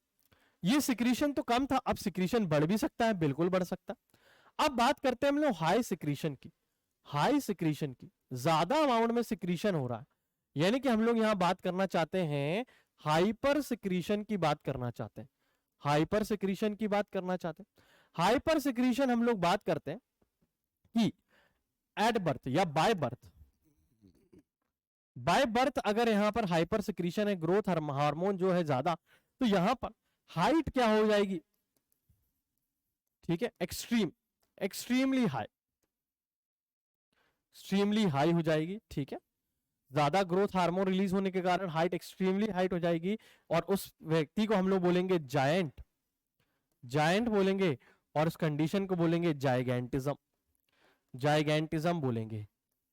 ये सिक्रीशन तो कम था, अब सिक्रीशन बढ़ भी सकता है, बिल्कुल बढ़ सकता है। अब बात करते हैं हम लोग हाई सिक्रीशन की, हाई सिक्रीशन की, ज्यादा अमाउंट में सिक्रीशन हो रहा है, यानी कि हम लोग यहां बात करना चाहते हैं हाइपर सिक्रीशन की बात करना चाहते हैं, हाइपर सिक्रीशन की बात करना चाहते हैं। हाइपर सिक्रीशन हम लोग बात करते हैं कि एट बर्थ या बाय बर्थ, बाय बर्थ अगर यहां पर हाइपर सिक्रीशन है, ग्रोथ हार्मोन जो है ज्यादा, तो यहां पर हाइट क्या हो जाएगी, ठीक है, extreme, extremely high, extremely high हो जाएगी, ठीक है, ज्यादा ग्रोथ हार्मोन रिलीज होने के कारण हाइट एक्सट्रीमली हाइट हो जाएगी, और उस व्यक्ति को हम लोग बोलेंगे जायंट, जायंट बोलेंगे, और उस कंडीशन को बोलेंगे जाइगेंटिज्म, जाइगेंटिज्म बोलेंगे,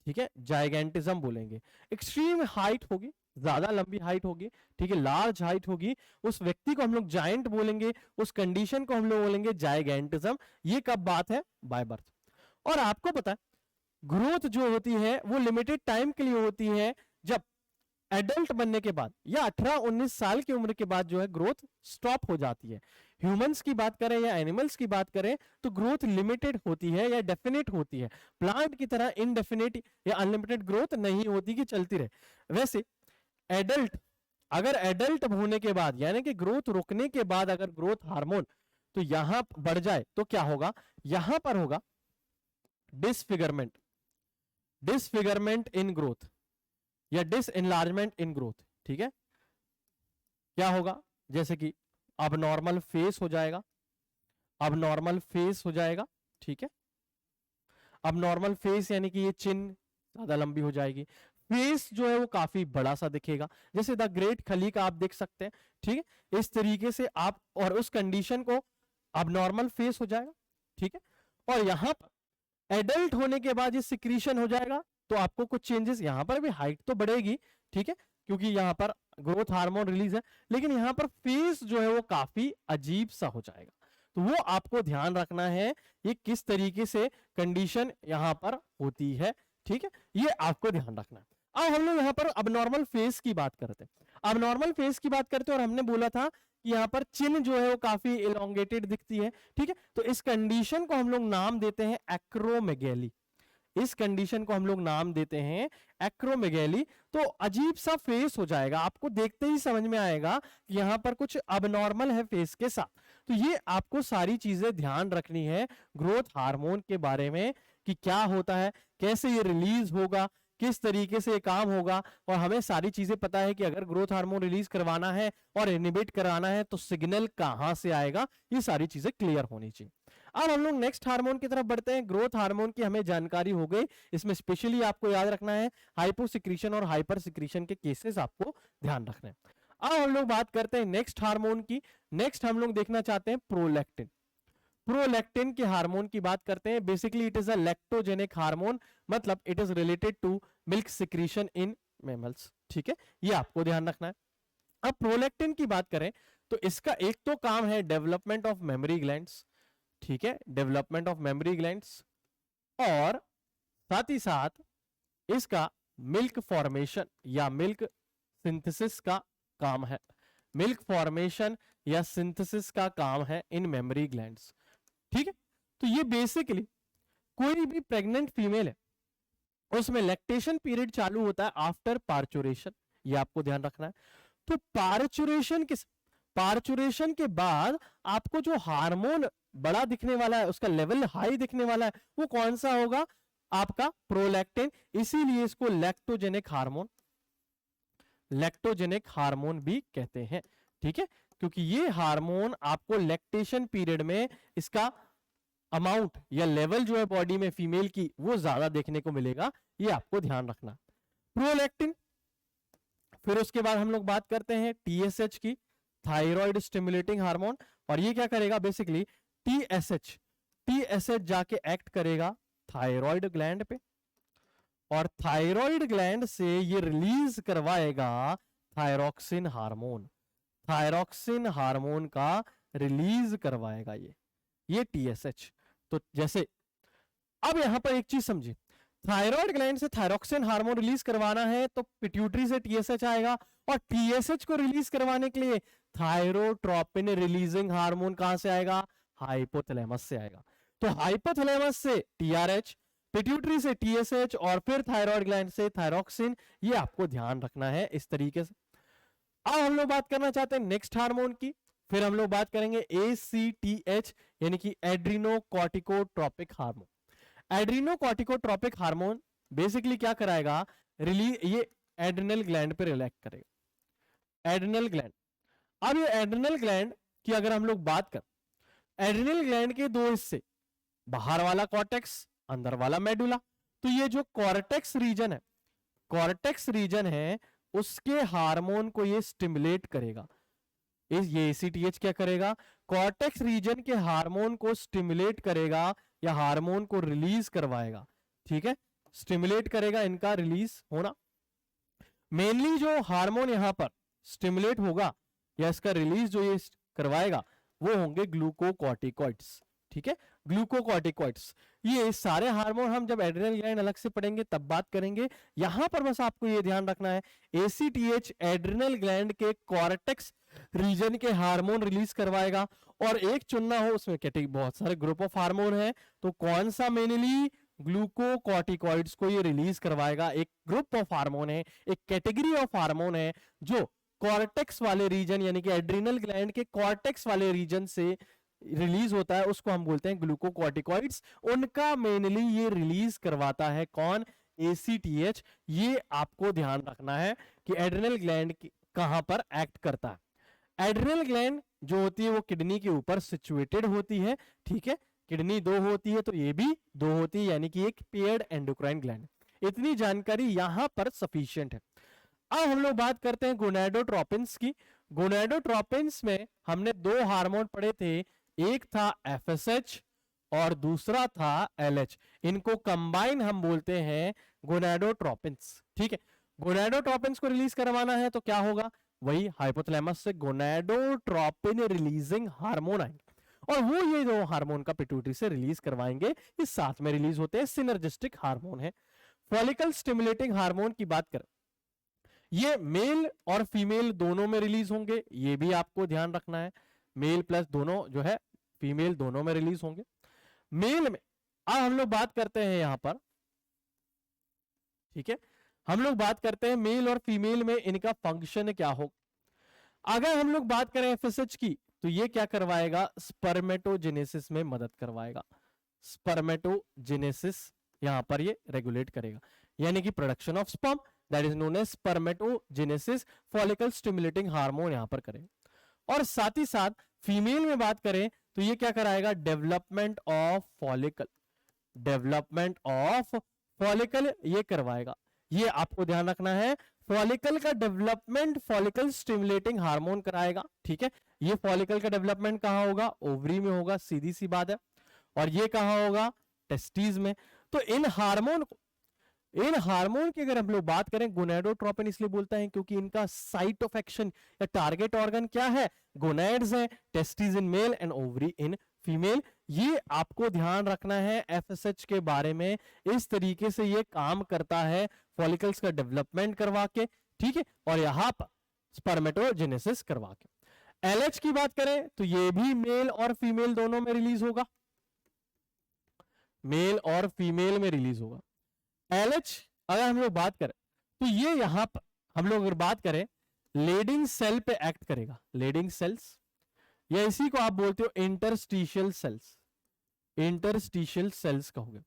ठीक है, जाइगेंटिज्म बोलेंगे। एक्सट्रीम हाइट होगी, ज्यादा लंबी हाइट होगी, ठीक है, लार्ज हाइट होगी, उस व्यक्ति को हम लोग जायंट बोलेंगे, उस कंडीशन को हम लोग बोलेंगे जाइगेंटिज्म। ये कब बात है, बाय बर्थ। और आपको पता है ग्रोथ जो होती है वो लिमिटेड टाइम के लिए होती है, जब एडल्ट बनने के बाद या 18-19 साल की उम्र के बाद जो है ग्रोथ स्टॉप हो जाती है। ह्यूमंस की बात करें या एनिमल्स की बात करें तो ग्रोथ लिमिटेड होती है या डेफिनेट होती है, प्लांट की तरह इनडेफिनेट या अनलिमिटेड ग्रोथ नहीं होती कि चलती रहे। वैसे एडल्ट, अगर एडल्ट होने के बाद यानी कि ग्रोथ रुकने के बाद अगर ग्रोथ हार्मोन तो यहां बढ़ जाए तो क्या होगा, यहां पर होगा डिसफिगरमेंट, डिसफिगरमेंट इन ग्रोथ या डिसएनलार्जमेंट इन ग्रोथ, ठीक है। क्या होगा, जैसे कि अब नॉर्मल फेस हो जाएगा, अब नॉर्मल फेस हो जाएगा, ठीक है, अब नॉर्मल फेस यानी कि ये चिन ज्यादा लंबी हो जाएगी, फेस जो है वो काफी बड़ा सा दिखेगा, जैसे द ग्रेट खली का आप देख सकते हैं, ठीक है, इस तरीके से आप, और उस कंडीशन को अब नॉर्मल फेस हो जाएगा, ठीक है। और यहां पर एडल्ट होने के बाद ये सिक्रीशन हो जाएगा तो आपको कुछ चेंजेस, यहां पर भी हाइट तो बढ़ेगी, ठीक है, क्योंकि यहां पर ग्रोथ हार्मोन रिलीज है, लेकिन यहां पर फेस जो है वो काफी अजीब सा हो जाएगा, तो वो आपको ध्यान रखना है ये किस तरीके से कंडीशन यहां पर होती है, ठीक है, ये आपको ध्यान रखना है। अब हम लोग यहां पर अबनॉर्मल फेस की बात करते हैं, अबनॉर्मल फेस की बात करते हैं, और हमने बोला था कि यहाँ पर चिन जो है वो काफी इलोंगेटेड दिखती है, ठीक है। तो इस कंडीशन को हम लोग नाम देते हैं एक्रोमेगैली। इस कंडीशन को हम लोग नाम देते हैं एक्रोमेगैली। तो अजीब सा फेस हो जाएगा, आपको देखते ही समझ में आएगा कि यहाँ पर कुछ अबनॉर्मल है फेस के साथ। तो ये आपको सारी चीजें ध्यान रखनी है ग्रोथ हार्मोन के बारे में कि क्या होता है, कैसे ये रिलीज होगा, किस तरीके से ये काम होगा। और हमें सारी चीजें पता है कि अगर ग्रोथ हार्मोन रिलीज करवाना है और इनहिबिट कराना है तो सिग्नल कहां से आएगा, ये सारी चीजें क्लियर होनी चाहिए। अब हम लोग नेक्स्ट हार्मोन की तरफ बढ़ते हैं। ग्रोथ हार्मोन की हमें जानकारी हो गई, इसमें स्पेशली आपको याद रखना है हाइपोसिक्रीशन और हाइपर सिक्रीशन के केसेस आपको ध्यान रखना है। अब हम लोग बात करते हैं नेक्स्ट हार्मोन की। नेक्स्ट हम लोग देखना चाहते हैं प्रोलैक्टिन। प्रोलैक्टिन के हार्मोन की बात करते हैं। Basically it is a lactogenic hormone, मतलब it is related to milk secretion in mammals, ठीक है, ये आपको ध्यान रखना है। अब प्रोलैक्टिन की बात करें तो इसका एक तो काम है डेवलपमेंट ऑफ मेमोरी ग्लैंड्स, ठीक है, डेवलपमेंट ऑफ मेमोरी ग्लैंड्स, और साथ ही साथ इसका मिल्क फॉर्मेशन या मिल्क सिंथेसिस का काम है। मिल्क फॉर्मेशन या सिंथेसिस का काम है इन मेमोरी ग्लैंड्स, ठीक है। तो ये बेसिकली कोई भी प्रेग्नेंट फीमेल है उसमें लैक्टेशन पीरियड चालू होता है आफ्टर पार्चुरेशन, ये आपको ध्यान रखना है। तो पार्चुरेशन के बाद आपको जो हार्मोन बड़ा दिखने वाला है, उसका लेवल हाई दिखने वाला है, वो कौन सा होगा, आपका प्रोलैक्टिन। इसीलिए इसको लैक्टोजेनिक हार्मोन भी कहते हैं, ठीक है, क्योंकि ये हार्मोन आपको लैक्टेशन पीरियड में इसका अमाउंट या लेवल जो है बॉडी में फीमेल की वो ज्यादा देखने को मिलेगा, ये आपको ध्यान रखना। प्रोलैक्टिन, फिर उसके बाद हम लोग बात करते हैं टीएसएच की, थायराइड स्टिमुलेटिंग हार्मोन। और ये क्या करेगा, बेसिकली टीएसएच जाके एक्ट करेगा थायराइड ग्लैंड पे, और थायराइड ग्लैंड से ये रिलीज करवाएगा थायरोक्सिन हार्मोन। थायरोक्सिन हार्मोन का रिलीज करवाएगा ये टीएसएच। तो जैसे अब यहां पर एक चीज समझिए, थायराइड ग्लैंड से थायरोक्सिन हार्मोन रिलीज करवाना है तो पिट्यूटरी से टीएसएच आएगा, और टीएसएच को रिलीज करवाने के लिए थायरोट्रोपिन रिलीजिंग हार्मोन कहां से आएगा, हाइपोथैलेमस से आएगा। तो हाइपोथैलेमस से टीआरएच, पिट्यूटरी से टीएसएच, और फिर थायराइड ग्लैंड से थायरोक्सिन, ये आपको ध्यान रखना है इस तरीके से। अब हम लोग बात करना चाहते हैं नेक्स्ट हार्मोन की। फिर हम लोग बात करेंगे एसीटीएच यानी कि एड्रीनोकॉर्टिकोट्रोपिक हार्मोन। एड्रीनोकॉर्टिकोट्रोपिक हार्मोन बेसिकली क्या कराएगा, ये एड्रिनल ग्लैंड पे रिएक्ट करेगा। एड्रिनल ग्लैंड, अब ये एड्रिनल ग्लैंड की अगर हम लोग बात कर, एड्रिनल ग्लैंड के दो हिस्से, बाहर वाला कॉर्टेक्स, अंदर वाला मेडुला। तो ये जो कॉर्टेक्स रीजन है उसके हार्मोन को ये स्टिमुलेट करेगा। ये एसीटीएच क्या करेगा, कॉर्टेक्स रीजन के हार्मोन को स्टिमुलेट करेगा या हार्मोन को रिलीज करवाएगा, ठीक है, स्टिमुलेट करेगा इनका रिलीज होना। मेनली जो हार्मोन यहां पर स्टिमुलेट होगा या इसका रिलीज जो ये करवाएगा वो होंगे ग्लूकोकॉर्टिकॉइड्स, ठीक है, ग्लूकोकॉर्टिकॉइड्स। ये सारे हार्मोन हम जब एड्रिनल ग्लैंड अलग से पढ़ेंगे तब बात करेंगे। यहां पर बस आपको ये ध्यान रखना है, एसीटीएच एड्रिनल ग्लैंड के कॉर्टेक्स रीजन के हार्मोन रिलीज करवाएगा, और एक चुनना हो उसमें कैटेगरी बहुत सारे ग्रुप ऑफ हार्मोन है, तो कौन सा, मेनली ग्लूकोकॉर्टिकॉइड्स को ये रिलीज करवाएगा। एक ग्रुप ऑफ हार्मोन है, एक कैटेगरी ऑफ हार्मोन है जो कॉर्टेक्स वाले रीजन यानी कि एड्रिनल ग्लैंड के कॉर्टेक्स वाले रीजन से रिलीज होता है, उसको हम बोलते हैं ग्लूकोकॉर्टिकॉइड्स। उनका मेनली ये रिलीज करवाता है कौन, एसीटीएच। ये आपको ध्यान रखना है कि एड्रिनल ग्लैंड कहां पर एक्ट करता है। एड्रिनल ग्लैंड जो होती है वो किडनी के ऊपर सिचुएटेड होती है, ठीक है, किडनी दो होती है तो ये भी दो होती है, यानी कि एक पेयर्ड एंडोक्राइन ग्लैंड। इतनी जानकारी यहां पर सफिशिएंट है। अब हम लोग बात करते हैं गोनाडोट्रोपिन्स की। गोनाडोट्रोपिन्स में हमने दो हार्मोन पढ़े थे, एक था एफएसएच और दूसरा था एलएच। इनको कंबाइन हम बोलते हैं गोनाडोट्रोपिन्स, ठीक है। गोनाडोट्रोपिन्स को रिलीज करवाना है तो क्या होगा, वही हाइपोथैलेमस से गोनाडोट्रोपिन रिलीजिंग हार्मोन आएंगे, और वो ये दो हार्मोन का पिट्यूटरी से रिलीज करवाएंगे, ये साथ में रिलीज होते हैं, सिनर्जिस्टिक हार्मोन है। फॉलिकल स्टिमुलेटिंग हार्मोन की बात करें, ये मेल और फीमेल दोनों में रिलीज होंगे, ये भी आपको ध्यान रखना है। मेल प्लस दोनों जो है फीमेल दोनों में रिलीज होंगे। मेल में अब हम लोग बात करते हैं यहां पर, ठीक है, हम लोग बात करते हैं मेल और फीमेल में इनका फंक्शन क्या होगा। अगर हम लोग बात करें एफएसएच की, तो ये क्या करवाएगा, स्पर्मेटोजेनेसिस में मदद करवाएगा। स्पर्मेटोजेनेसिस यहां पर ये रेगुलेट करेगा, यानी कि production of sperm, that is known as spermatogenesis, follicle stimulating hormone यहां पर करेगा। और साथ ही साथ फीमेल में बात करें तो ये क्या कराएगा, development of follicle, development of follicle ये करवाएगा। ये आपको ध्यान रखना है, फॉलिकल का डेवलपमेंट फॉलिकल स्टिमुलेटिंग हार्मोन कराएगा, ठीक है। ये फॉलिकल का डेवलपमेंट कहां होगा, ओवरी में होगा, सीधी सी बात है। और ये कहां होगा, टेस्टिस में। तो इन हार्मोन की अगर हम लोग बात करें, गोनेडोट्रोपिन इसलिए बोलता है क्योंकि इनका साइट ऑफ एक्शन या टारगेट ऑर्गन क्या है, गोनेड्स है, testis in male and ovary in female. ये आपको ध्यान रखना है एफएसएच के बारे में, इस तरीके से ये काम करता है, फॉलिकल्स का डेवलपमेंट करवा के, ठीक है, और यहां पर स्पर्मेटोजेनेसिस करवा के। एलएच की बात करें तो ये भी मेल और फीमेल दोनों में रिलीज होगा, मेल और फीमेल में रिलीज होगा। एलएच अगर हम लोग बात करें तो ये यहां पर हम लोग अगर बात करें लीडिंग सेल पे एक्ट करेगा, लीडिंग सेल्स, या इसी को आप बोलते हो इंटरस्टिशियल सेल्स, इंटरस्टिशियल सेल्स कहोगे।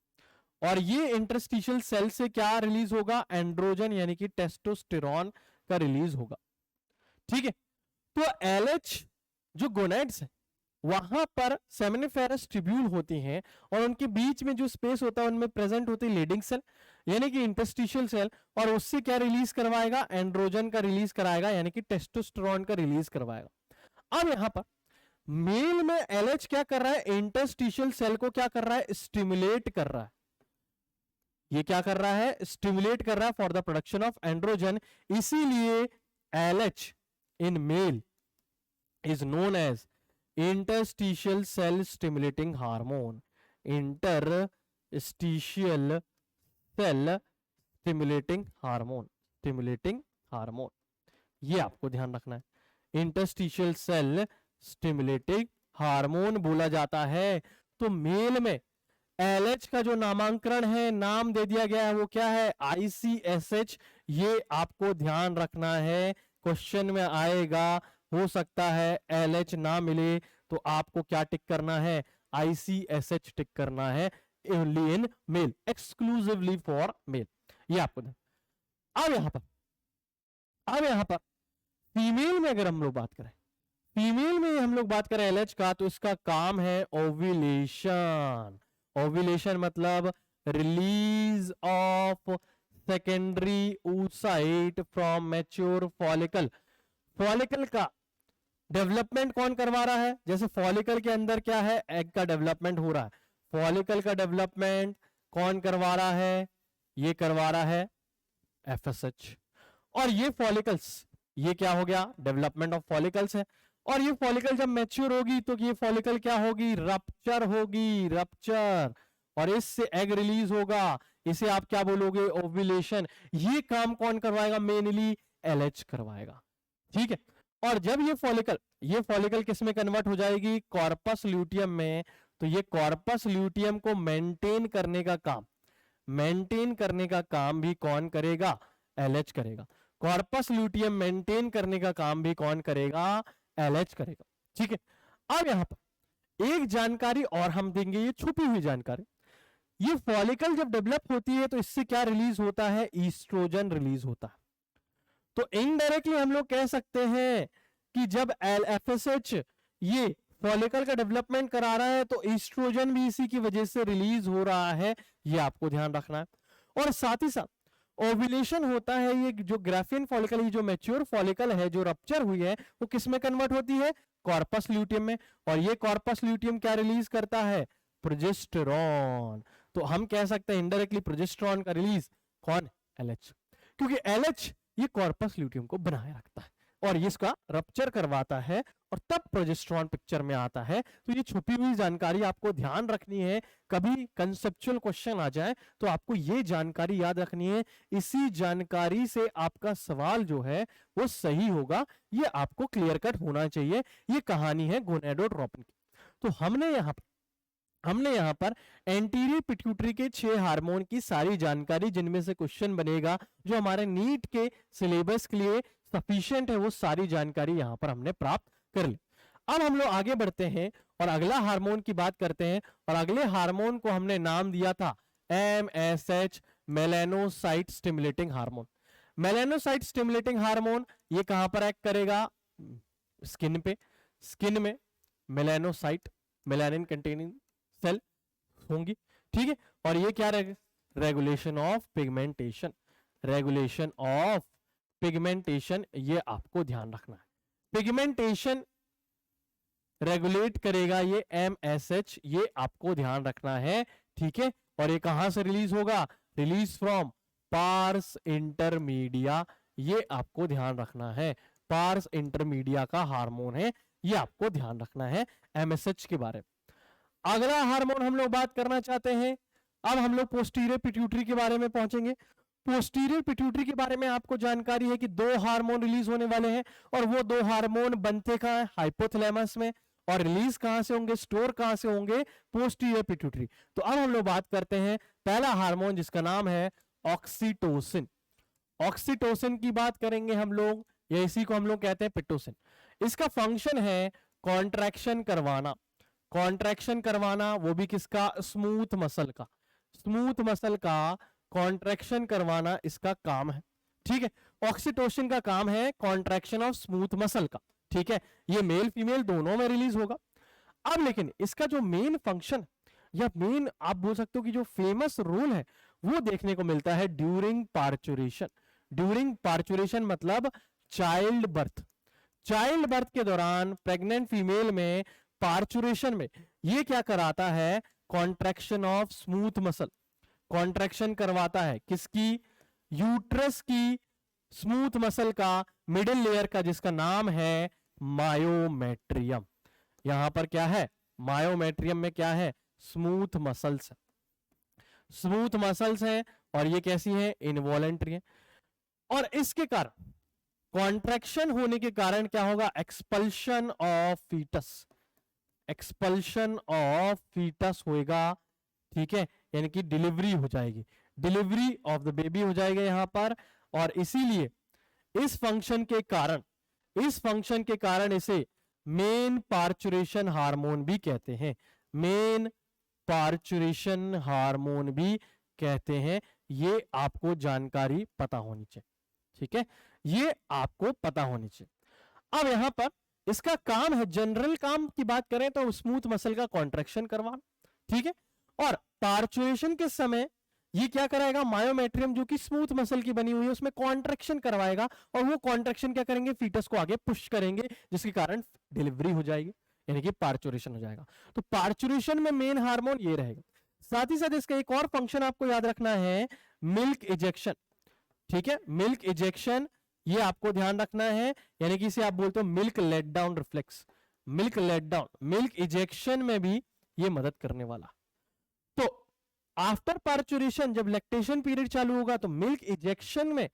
और ये इंटरस्टिशियल सेल से क्या रिलीज होगा, एंड्रोजन यानी कि टेस्टोस्टेरॉन का रिलीज होगा, ठीक है। तो एलएच जो गोनेड्स है वहां पर सेमिनिफेरस ट्यूब्यूल होती हैं और उनके बीच में जो स्पेस होता है उनमें प्रेजेंट होती है लीडिंग सेल यानी कि इंटरस्टिशियल सेल, और उससे क्या रिलीज करवाएगा, एंड्रोजन का रिलीज कराएगा, यानी कि टेस्टोस्टेरॉन का रिलीज करवाएगा। अब यहां पर मेल में एलएच क्या कर रहा है, इंटरस्टिशियल सेल को क्या कर रहा है, स्टिमुलेट कर रहा है। ये क्या कर रहा है, स्टिमुलेट कर रहा है for the production of androgen. इसीलिए LH in male is known as interstitial cell stimulating hormone, interstitial cell stimulating hormone, stimulating hormone, ये आपको ध्यान रखना है, इंटरस्टिशियल सेल स्टिमुलेटिंग हार्मोन बोला जाता है। तो मेल में एलएच का जो नामांकरण है, नाम दे दिया गया है, वो क्या है, आईसीएसएच। ये आपको ध्यान रखना है, क्वेश्चन में आएगा, हो सकता है एलएच ना मिले तो आपको क्या टिक करना है, आईसीएसएच टिक करना है, only in male, exclusively for male, ये आपको अब यहां पर फीमेल में अगर हम लोग बात करें, फीमेल में हम लोग बात करें एलएच का, तो इसका काम है ओव्यूलेशन। ओव्यूलेशन मतलब release of secondary oocyte from mature follicle. Follicle का डेवलपमेंट कौन करवा रहा है, जैसे फॉलिकल के अंदर क्या है, एग का डेवलपमेंट हो रहा है, फॉलिकल का डेवलपमेंट कौन करवा रहा है, ये करवा रहा है एफएसएच। और ये फॉलिकल्स, ये क्या हो गया, डेवलपमेंट ऑफ फॉलिकल्स है। और ये फॉलिकल जब मैच्योर होगी तो ये फॉलिकल क्या होगी, रप्चर होगी, रप्चर, और इससे एग रिलीज होगा, इसे आप क्या बोलोगे, ओव्यूलेशन। ये काम कौन करवाएगा, मेनली एलएच करवाएगा, ठीक है। और जब ये फॉलिकल किस में कन्वर्ट हो जाएगी, कॉर्पस ल्यूटियम में, तो ये कॉर्पस ल्यूटियम को मेंटेन करने का काम भी कौन करेगा, एलएच करेगा। कॉर्पस ल्यूटियम मेंटेन करने का काम भी कौन करेगा, एलएच करेगा, ठीक है। अब यहां पर एक जानकारी और हम देंगे, ये छुपी हुई जानकारी, ये फॉलिकल जब डेवलप होती है तो इससे क्या रिलीज होता है, ईस्ट्रोजन रिलीज होता है। तो इनडायरेक्टली हम लोग कह सकते हैं कि जब एफएसएच ये फॉलिकल का डेवलपमेंट करा रहा है तो ईस्ट्रोजन भी इसी की वजह से रिलीज हो रहा है, ये आपको ध्यान रखना है। और साथ ही साथ ओव्यूलेशन होता है, ये जो ग्राफियन फॉलिकल, ये जो मैच्योर फॉलिकल है जो रप्चर हुई है, वो किस में कन्वर्ट होती है, कॉर्पस ल्यूटियम में। और ये कॉर्पस ल्यूटियम क्या रिलीज करता है, प्रोजेस्टेरॉन। तो हम कह सकते हैं इनडायरेक्टली प्रोजेस्टेरॉन का रिलीज कौन, एलएच, क्योंकि एलएच ये कॉर्पस ल्यूटियम को बनाए रखता है और ये इसका रप्चर करवाता है और तब प्रोजेस्टेरॉन पिक्चर में आता है। तो ये छुपी हुई जानकारी आपको ध्यान रखनी है, कभी कंसेप्चुअल क्वेश्चन आ जाए तो आपको ये जानकारी याद रखनी है, इसी जानकारी से आपका सवाल जो है वो सही होगा, ये आपको क्लियर कट होना चाहिए। ये कहानी है गोनेडोट्रोपिन की। तो हमने यहाँ पर एंटीरियर पिट्यूटरी के 6 हार्मोन की सारी जानकारी, जिनमें से क्वेश्चन बनेगा जो हमारे नीट के सिलेबस के लिए सफिशिएंट है, वो सारी जानकारी यहाँ पर हमने प्राप्त कर ली। अब हम लोग आगे बढ़ते हैं और अगला हार्मोन की बात करते हैं, और अगले हार्मोन को हमने नाम दिया था MSH, melanocyte stimulating hormone. Melanocyte stimulating hormone ये कहां पर एक्ट करेगा? स्किन पे। स्किन में मेलानोसाइट, मेलानिन कंटेनिंग सेल होंगी, ठीक है। और ये क्या regulation of pigmentation, regulation of pigmentation, ये आपको ध्यान रखना है। पिगमेंटेशन रेगुलेट करेगा ये MSH, ये आपको ध्यान रखना है, ठीक है। और ये कहां से रिलीज होगा? रिलीज फ्रॉम पार्स इंटरमीडिया, ये आपको ध्यान रखना है। पार्स इंटरमीडिया का हार्मोन है, ये आपको ध्यान रखना है MSH के बारे में। अगला हार्मोन हम लोग बात करना चाहते हैं, अब हम लोग पोस्टीरियर पिट्यूटरी के बारे में पहुंचेंगे। पोस्टीरियर पिट्यूटरी के बारे में आपको जानकारी है कि 2 हार्मोन रिलीज होने वाले हैं, और वो 2 हार्मोन बनते कहां है? हाइपोथैलेमस में, और रिलीज कहां से होंगे? स्टोर कहां से होंगे? Posterior pituitary. तो अब हम लोग बात करते हैं पहला हार्मोन जिसका नाम है ऑक्सीटोसिन। ऑक्सीटोसिन की बात करेंगे हम लोग, या इसी को हम लोग कहते हैं पिटोसिन। इसका फंक्शन है कॉन्ट्रैक्शन करवाना, कॉन्ट्रैक्शन करवाना, वो भी किसका? स्मूथ मसल का। स्मूथ मसल का कॉन्ट्रैक्शन करवाना इसका काम है, ठीक है। ऑक्सीटोसिन का काम है कॉन्ट्रैक्शन ऑफ स्मूथ मसल का, ठीक है। ये मेल फीमेल दोनों में रिलीज होगा। अब लेकिन इसका जो मेन फंक्शन या मेन आप बोल सकते हो कि जो फेमस रोल है, वो देखने को मिलता है ड्यूरिंग पार्चुरेशन। ड्यूरिंग पार्चुरेशन मतलब चाइल्ड बर्थ। चाइल्ड बर्थ के दौरान प्रेग्नेंट फीमेल में पार्चुरेशन में ये क्या कराता है? Contraction of smooth muscle, contraction करवाता है किसकी? यूट्रस की स्मूथ मसल का, मिडिल लेयर का, जिसका नाम है मायोमेट्रियम। यहां पर क्या है? मायोमेट्रियम में क्या है? स्मूथ मसल्स, स्मूथ मसल्स हैं, और ये कैसी है? इनवॉलेंट्री है। और इसके कारण, कॉन्ट्रैक्शन होने के कारण क्या होगा? Expulsion of foetus, expulsion of foetus होएगा, ठीक है। यानी कि डिलीवरी हो जाएगी, डिलीवरी ऑफ द बेबी हो जाएगा यहां पर। और इसीलिए इस फंक्शन के कारण, इस फंक्शन के कारण इसे मेन पार्चुरेशन हार्मोन भी कहते हैं, मेन पार्चुरेशन हार्मोन भी कहते हैं। ये आपको जानकारी पता होनी चाहिए, ठीक है, ये आपको पता होनी चाहिए। अब यहां पर इसका काम है, जनरल काम की बात करें तो स्मूथ मसल का कॉन्ट्रैक्शन करवाना, ठीक है। और पार्चुरेशन के समय ये क्या कराएगा? मायोमेट्रियम जो कि स्मूथ मसल की बनी हुई है उसमें कॉन्ट्रैक्शन करवाएगा, और वो कॉन्ट्रैक्शन क्या करेंगे? फीटस को आगे पुश करेंगे, जिसके कारण डिलीवरी हो जाएगी, यानी कि पार्चुरेशन हो जाएगा। तो पार्चुरेशन में मेन हार्मोन ये रहेगा। साथ ही साथ इसका एक और फंक्शन आपको याद रखना है, मिल्क इजेक्शन, ठीक है। मिल्क इजेक्शन ये आपको ध्यान रखना है, यानी कि इसे आप बोलते हो milk let down reflex, milk let down, milk ejection में भी ये मदद करने वाला। तो आफ्टर पार्चुरेशन जब लैक्टेशन पीरियड चालू होगा तो मिल्क इजेक्शन में,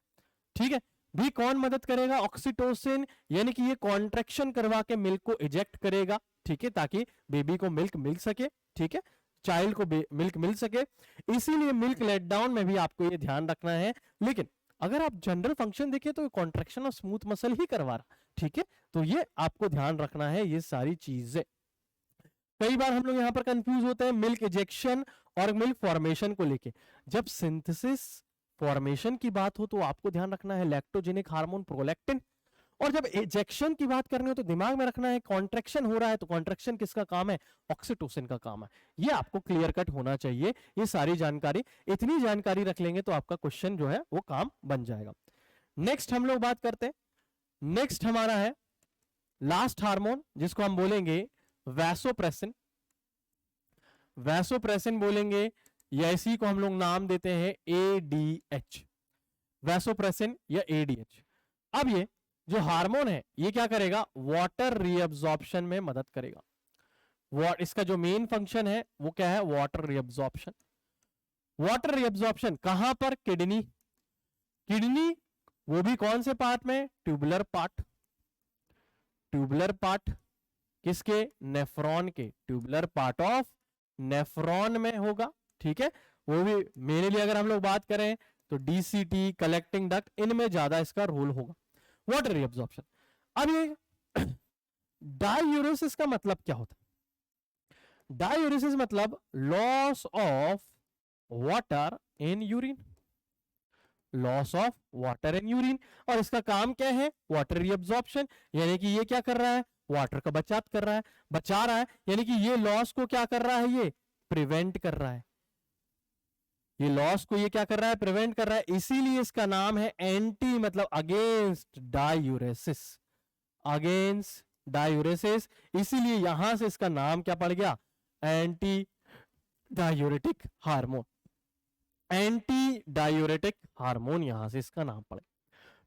ठीक है, भी कौन मदद करेगा? ऑक्सीटोसिन, यानी कि ये कॉन्ट्रैक्शन करवा के मिल्क को इजेक्ट करेगा, ठीक है, ताकि बेबी को मिल्क मिल सके, ठीक है, चाइल्ड को मिल्क मिल सके। इसीलिए मिल्क लेट डाउन में भी आपको ये ध्यान रखना है। लेकिन अगर आप जनरल फंक्शन देखें तो कॉन्ट्रैक्शन ऑफ स्मूथ मसल ही करवा रहा, ठीक है। तो ये आपको ध्यान रखना है, ये सारी चीजें। कई बार हम लोग यहां पर कंफ्यूज होते हैं मिल्क इजेक्शन और मिल्क फॉर्मेशन को लेके। जब सिंथेसिस फॉर्मेशन की बात हो तो आपको ध्यान रखना है लैक्टोजेनिक हार्मोन प्रोलैक्टिन, और जब इजेक्शन की बात करनी हो तो दिमाग में रखना है कॉन्ट्रैक्शन हो रहा है तो कॉन्ट्रैक्शन किसका काम है? ऑक्सीटोसिन का काम है। ये आपको क्लियर कट होना चाहिए, ये सारी जानकारी, इतनी जानकारी रख लेंगे तो आपका क्वेश्चन जो है वो काम बन जाएगा। नेक्स्ट हम लोग बात करते हैं, नेक्स्ट हमारा है लास्ट हार्मोन जिसको हम बोलेंगे वैसोप्रेसिन। वैसोप्रेसिन बोलेंगे, या इसी को हम लोग नाम देते हैं ADH, वैसोप्रेसिन या ADH। अब ये जो हार्मोन है ये क्या करेगा, वाटर रीअब्जॉर्प्शन में मदद करेगा। इसका जो मेन फंक्शन है वो क्या है, वाटर रीअब्जॉर्प्शन। वाटर रीअब्जॉर्प्शन कहां पर, किडनी। किडनी वो भी कौन से पार्ट में, ट्यूबुलर पार्ट। ट्यूबुलर पार्ट किसके, नेफ्रॉन के, ट्यूबुलर पार्ट ऑफ नेफ्रॉन में होगा। ठीक है, वो भी मेरे लिए अगर हम लोग बात करें तो डीसीटी, कलेक्टिंग डक्ट, इनमें ज्यादा इसका रोल होगा, वाटर रीअब्जॉर्प्शन। अब ये डायूरेसिस का मतलब क्या होता है, डायूरेसिस मतलब loss of water in urine, loss of water in urine. और इसका काम क्या है, वाटर रीअब्जॉर्प्शन, यानी कि ये क्या कर रहा है, वाटर का बचाव कर रहा है, बचा रहा है, यानी कि ये लॉस को क्या कर रहा है, ये प्रिवेंट कर रहा है, ये लॉस को ये क्या कर रहा है, प्रिवेंट कर रहा है। इसीलिए इसका नाम है एंटी, मतलब अगेंस्ट डायूरेसिस, अगेंस्ट डायूरेसिस। इसीलिए यहां से इसका नाम क्या पड़ गया, anti diuretic hormone, anti diuretic hormone, यहां से इसका नाम पड़े।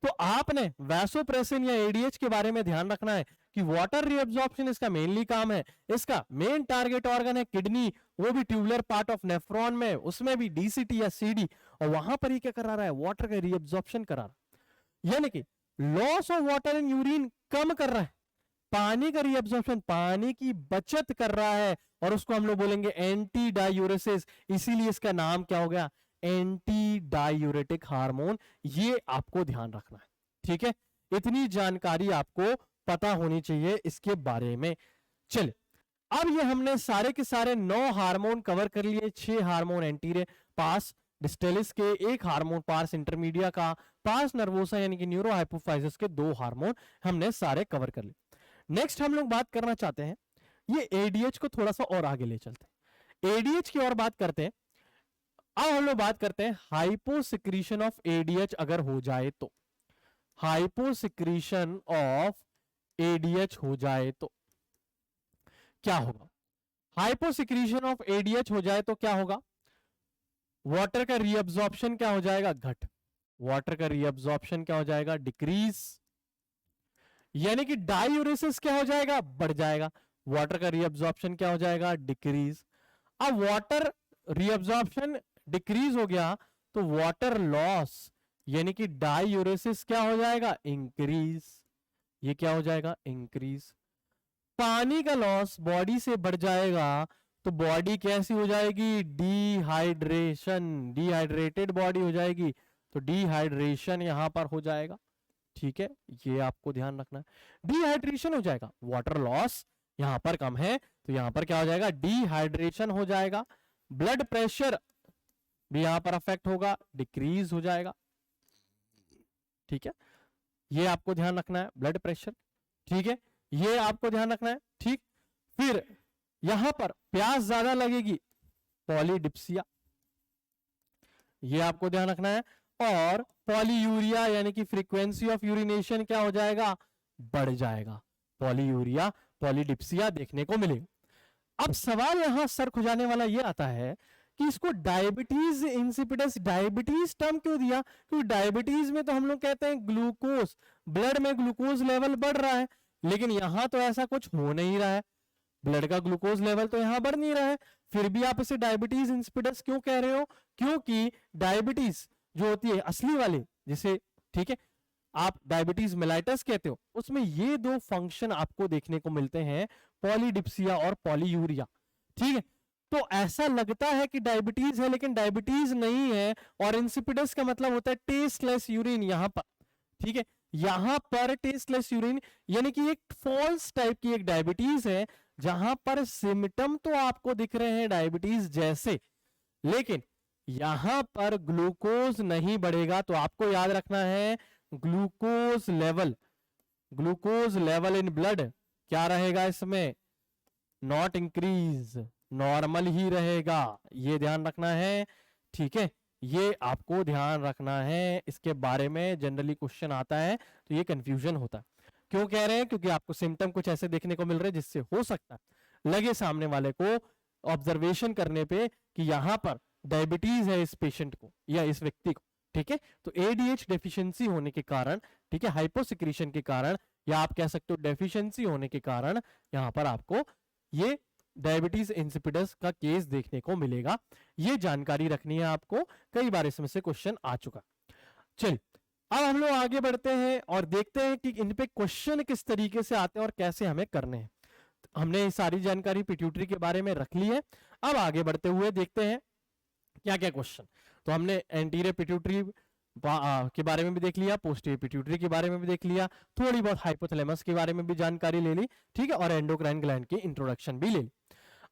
तो आपने वैसोप्रेसिन या एडीएच के बारे में ध्यान रखना है कि वाटर रीअब्जॉर्प्शन इसका मेनली काम है, इसका मेन टारगेट ऑर्गन है किडनी, वो भी ट्यूबुलर पार्ट ऑफ नेफ्रॉन में, उसमें भी डीसीटी या सीडी, और वहां पर ही क्या करा रहा है, वाटर का रीअब्जॉर्प्शन करा रहा है, यानी कि loss of water in urine कम कर रहा है, पानी का रीअब्जॉर्प्शन, पानी की बचत कर रहा है, और उसको हम लोग बोलेंगे एंटी डायूरेसिस। इसीलिए इसका नाम क्या हो गया, एंटी डायूरेटिक हार्मोन। ये आपको ध्यान रखना है, ठीक है, इतनी जानकारी आपको पता होनी चाहिए इसके बारे में। चलिए, अब ये हमने सारे के सारे 9 हार्मोन कवर कर लिए, 6 हार्मोन एंटीरियर पास डिस्टेलिस के, 1 हार्मोन पास इंटरमीडिया का, पास नर्वोसा यानी कि न्यूरो हाइपोफाइसिस के 2 हार्मोन हमने सारे कवर कर लिए। नेक्स्ट हम लोग बात करना चाहते हैं, ये एडीएच को थोड़ा सा और आगे ले चलते हैं, एडीएच की और बात करते हैं। अब हम लोग बात करते हैं हाइपोसिक्रीशन ऑफ एडीएच अगर हो जाए तो, हाइपोसिक्रीशन ऑफ एडीएच हो जाए तो क्या होगा, हाइपोसिक्रीशन ऑफ एडीएच हो जाए तो क्या होगा, वाटर का रीअब्जॉर्प्शन क्या हो जाएगा, घट, वाटर का रीअब्जॉर्प्शन क्या हो जाएगा, डिक्रीज, यानी कि डायूरेसिस क्या हो जाएगा, बढ़ जाएगा, वाटर का रीअब्जॉर्प्शन क्या हो जाएगा, डिक्रीज। अब वाटर रीअब्जॉर्प्शन डिक्रीज हो गया तो वाटर लॉस यानी कि डायूरेसिस क्या हो जाएगा, इंक्रीज, ये क्या हो जाएगा, इंक्रीज। पानी का लॉस बॉडी से बढ़ जाएगा तो बॉडी कैसी हो जाएगी, डिहाइड्रेशन, डिहाइड्रेटेड बॉडी हो जाएगी, तो डिहाइड्रेशन यहां पर हो जाएगा। ठीक है, ये आपको ध्यान रखना है, डिहाइड्रेशन हो जाएगा, वाटर लॉस यहां पर कम है तो यहां पर क्या हो जाएगा, डिहाइड्रेशन हो जाएगा। ब्लड प्रेशर भी यहां पर अफेक्ट होगा, डिक्रीज हो जाएगा। ठीक है, ये आपको ध्यान रखना है, ब्लड प्रेशर, ठीक है, ये आपको ध्यान रखना है। ठीक, फिर यहां पर प्यास ज्यादा लगेगी, पॉलीडिप्सिया, ये आपको ध्यान रखना है। और पॉलीयूरिया यानी कि फ्रीक्वेंसी ऑफ यूरिनेशन क्या हो जाएगा, बढ़ जाएगा, पॉलीयूरिया, पॉलीडिप्सिया देखने को मिलेगा। अब सवाल यहां सर खुजाने वाला ये आता है कि इसको डायबिटीज इंसिपिडस, डायबिटीज टर्म क्यों दिया, क्योंकि डायबिटीज में तो हम लोग कहते हैं ग्लूकोज, ब्लड में ग्लूकोज लेवल बढ़ रहा है, लेकिन यहां तो ऐसा कुछ हो नहीं रहा है, ब्लड का ग्लूकोज लेवल तो यहां बढ़ नहीं रहा है, फिर भी आप इसे डायबिटीज इंसिपिडस क्यों कह रहे हो, क्योंकि डायबिटीज जो होती है असली वाली जिसे, ठीक है, आप डायबिटीज मेलाइटस कहते हो, उसमें ये 2 फंक्शन आपको देखने को मिलते हैं, पॉलीडिप्सिया और पॉलीयूरिया। ठीक है, तो ऐसा लगता है कि डायबिटीज है लेकिन डायबिटीज नहीं है, और इंसिपिडस का मतलब होता है टेस्टलेस यूरिन यहां पर। ठीक है, यहां पर टेस्टलेस यूरिन यानी कि एक फॉल्स टाइप की एक डायबिटीज है, जहां पर सिम्टम तो आपको दिख रहे हैं डायबिटीज जैसे, लेकिन यहां पर ग्लूकोज नहीं बढ़ेगा। तो आपको याद रखना है glucose level, glucose level in blood क्या रहेगा, इसमें नॉट इंक्रीज, नॉर्मल ही रहेगा, ये ध्यान रखना है। ठीक है, ये आपको ध्यान रखना है, इसके बारे में जनरली क्वेश्चन आता है तो ये कंफ्यूजन होता है। क्यों कह रहे हैं, क्योंकि आपको सिम्टम कुछ ऐसे देखने को मिल रहे हैं जिससे हो सकता है लगे सामने वाले को ऑब्जर्वेशन करने पे कि यहां पर डायबिटीज है इस पेशेंट को या इस व्यक्ति को, ठीक है, तो एडीएच डेफिशिएंसी होने के कारण, ठीक है, हाइपोसिक्रीशन के कारण, या आप कह सकते हो डेफिशिएंसी होने के कारण यहां पर आपको ये डायबिटीज इंसिपिडस का केस देखने को मिलेगा। ये जानकारी रखनी है आपको, कई बार इसमें से क्वेश्चन आ चुका। चलिए अब हम लोग आगे बढ़ते हैं और देखते हैं कि इन पे क्वेश्चन किस तरीके से आते हैं और कैसे हमें करने हैं। हमने ये सारी जानकारी पिट्यूटरी के बारे में रख ली है। अब आगे बढ़ते हुए देखते हैं क्या क्या क्वेश्चन। तो हमने एंटीरियर पिट्यूटरी के बारे में भी देख लिया, पोस्टीरियर पिट्यूटरी के बारे में भी देख लिया, थोड़ी बहुत हाइपोथैलेमस के बारे में भी जानकारी ले ली, ठीक है, और एंडोक्राइन ग्लैंड की इंट्रोडक्शन भी ले ली।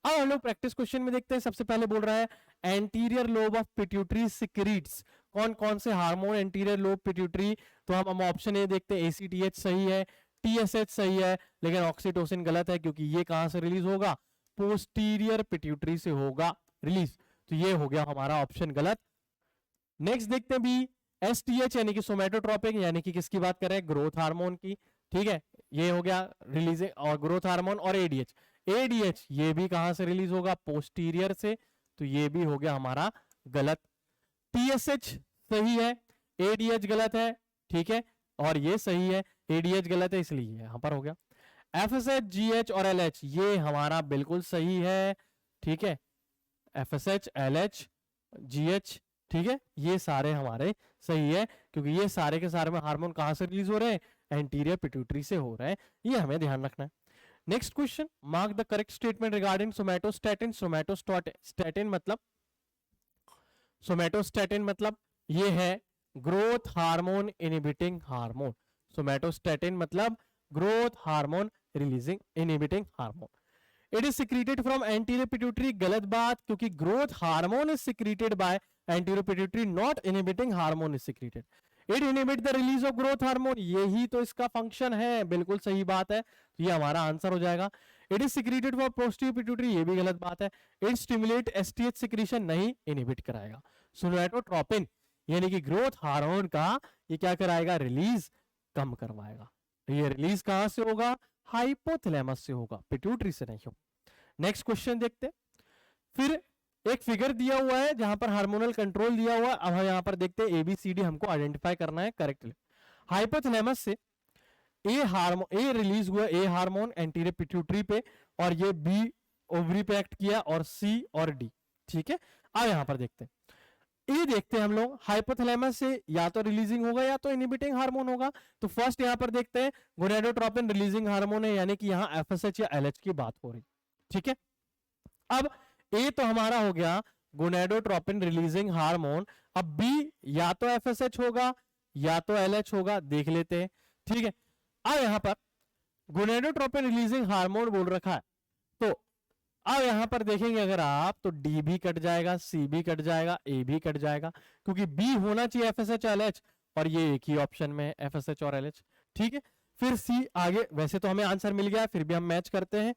अब हम लोग प्रैक्टिस क्वेश्चन में देखते हैं। सबसे पहले बोल रहा है anterior lobe of pituitary secretes, कौन कौन से हार्मोन एंटीरियर लोब पिट्यूटरी। तो हम ऑप्शन ए देखते हैं, एसीटीएच सही है, टीएसएच सही है, लेकिन ऑक्सीटोसिन गलत है क्योंकि ये कहां से रिलीज होगा, पोस्टीरियर पिट्यूटरी से होगा रिलीज, तो ये हो गया हमारा ऑप्शन गलत। नेक्स्ट देखते हैं बी, एसटीएच यानी कि सोमेटोट्रोपिक, यानी कि किसकी बात कर रहे हैं, ग्रोथ हार्मोन की, ठीक है, ये हो गया रिलीजिंग और ग्रोथ हार्मोन। और एडीएच, एडीएच ये भी कहां से रिलीज होगा, पोस्टीरियर से, तो ये भी हो गया हमारा गलत। टीएसएच सही है, एडीएच गलत है, ठीक है, और ये सही है, एडीएच गलत है, इसलिए यहां पर हो गया। एफएसएच, जीएच और एलएच ये हमारा बिल्कुल सही है, ठीक है, एफएसएच, एलएच, जीएच, ठीक है, ये सारे हमारे सही है क्योंकि ये सारे के सारे में हार्मोन कहां से रिलीज हो रहे हैं, एंटीरियर पिट्यूटरी से हो रहे हैं, ये हमें ध्यान रखना है। Next question, mark the correct statement regarding somatostatin. Somatostatin मतलब, सोमैटोस्टैटिन मतलब ये है growth hormone inhibiting hormone. Somatostatin मतलब growth hormone releasing inhibiting hormone. It is secreted from anterior pituitary, गलत बात, क्योंकि growth hormone is secreted by anterior pituitary, not inhibiting hormone is secreted. It inhibit the release of growth hormone, यही तो इसका function है, बिल्कुल सही बात है, तो ये हमारा आंसर हो जाएगा। It is secreted for posterior pituitary, ये भी गलत बात है। इट स्टिमुलेट एसटीएच सिक्रीशन, नहीं, इनहिबिट कराएगा। सोमैटोट्रोपिन यानी कि ग्रोथ हार्मोन का ये क्या कराएगा, रिलीज कम करवाएगा। ये रिलीज कहां से होगा, हाइपोथैलेमस से होगा, पिट्यूटरी से नहीं होगा। नेक्स्ट क्वेश्चन देखते हैं। फिर एक फिगर दिया हुआ है जहां पर हार्मोनल कंट्रोल दिया हुआ है। अब हम यहां पर देखते हैं एबीसीडी हमको आइडेंटिफाई करना है करेक्टली। हाइपोथैलेमस से ए रिलीज हुआ, ए हार्मोन एंटीरियर पिट्यूटरी पे, और ये बी ओवरी पे एक्ट किया, और सी और डी, ठीक है। अब यहां पर देखते हैं, ये देखते हैं हम लोग हाइपोथैलेमस से या तो रिलीजिंग होगा या तो इनहिबिटिंग हार्मोन होगा। तो फर्स्ट यहां पर देखते हैं गोनाडोट्रोपिन रिलीजिंग हार्मोन है, यानी कि यहां एफएसएच या एलएच की बात हो रही, ठीक है। अब ए तो हमारा हो गया गोनाडोट्रोपिन रिलीजिंग हार्मोन, अब बी या तो एफएसएच होगा या तो एलएच होगा, देख लेते हैं, ठीक है। अब यहां पर गोनाडोट्रोपिन रिलीजिंग हार्मोन बोल रखा है, तो अब यहां पर देखेंगे अगर आप, तो डी भी कट जाएगा, सी भी कट जाएगा, ए भी कट जाएगा, क्योंकि बी होना चाहिए एफएसएच एलएच, और ये एक ही ऑप्शन में है एफएसएच और एलएच, ठीक है। फिर सी आगे, वैसे तो हमें आंसर मिल गया, फिर भी हम मैच करते हैं।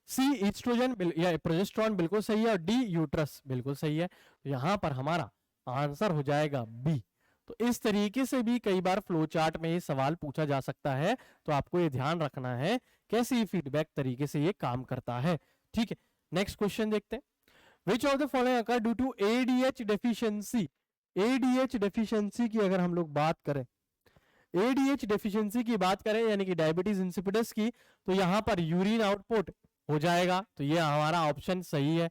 सी ईस्ट्रोजन या प्रोजेस्टेरोन बिल्कुल सही है, और डी यूट्रस बिल्कुल सही है, तो यहां पर हमारा आंसर हो जाएगा बी। तो इस तरीके से भी कई बार फ्लो चार्ट में ये सवाल पूछा जा सकता है, तो आपको ये ध्यान रखना है कैसे फीडबैक तरीके से ये काम करता है, ठीक है। नेक्स्ट क्वेश्चन देखते हैं, which of the following occur due to ADH deficiency. ADH deficiency की अगर हम लोग बात करें, एडीएच डेफिशिएंसी की बात करें यानी कि डायबिटीज इंसिपिडस की, तो यहां पर यूरिन आउटपुट हो जाएगा, तो ये हमारा ऑप्शन सही है।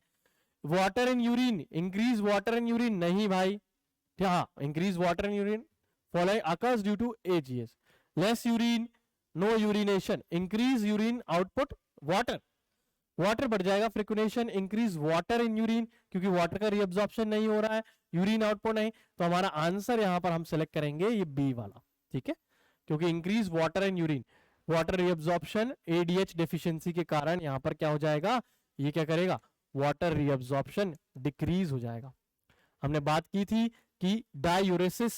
Water in urine, increase water in urine, नहीं भाई, हाँ, increase water in urine following occurs due to AGS. Less urine, no urination, increase urine output, water, water बढ़ जाएगा, फ्रिक्वेशन, इंक्रीज वाटर इन यूरिन, क्योंकि वाटर का रीअब्जॉर्प्शन नहीं हो रहा है, यूरिन आउटपुट नहीं, तो हमारा आंसर यहां पर हम सेलेक्ट करेंगे ये बी वाला, ठीक है, क्योंकि increase water in urine, water reabsorption ADH deficiency के कारण यहां पर क्या हो जाएगा, ये क्या करेगा, वाटर रीअब्जॉर्प्शन डिक्रीज हो जाएगा। हमने बात की थी कि डायूरेसिस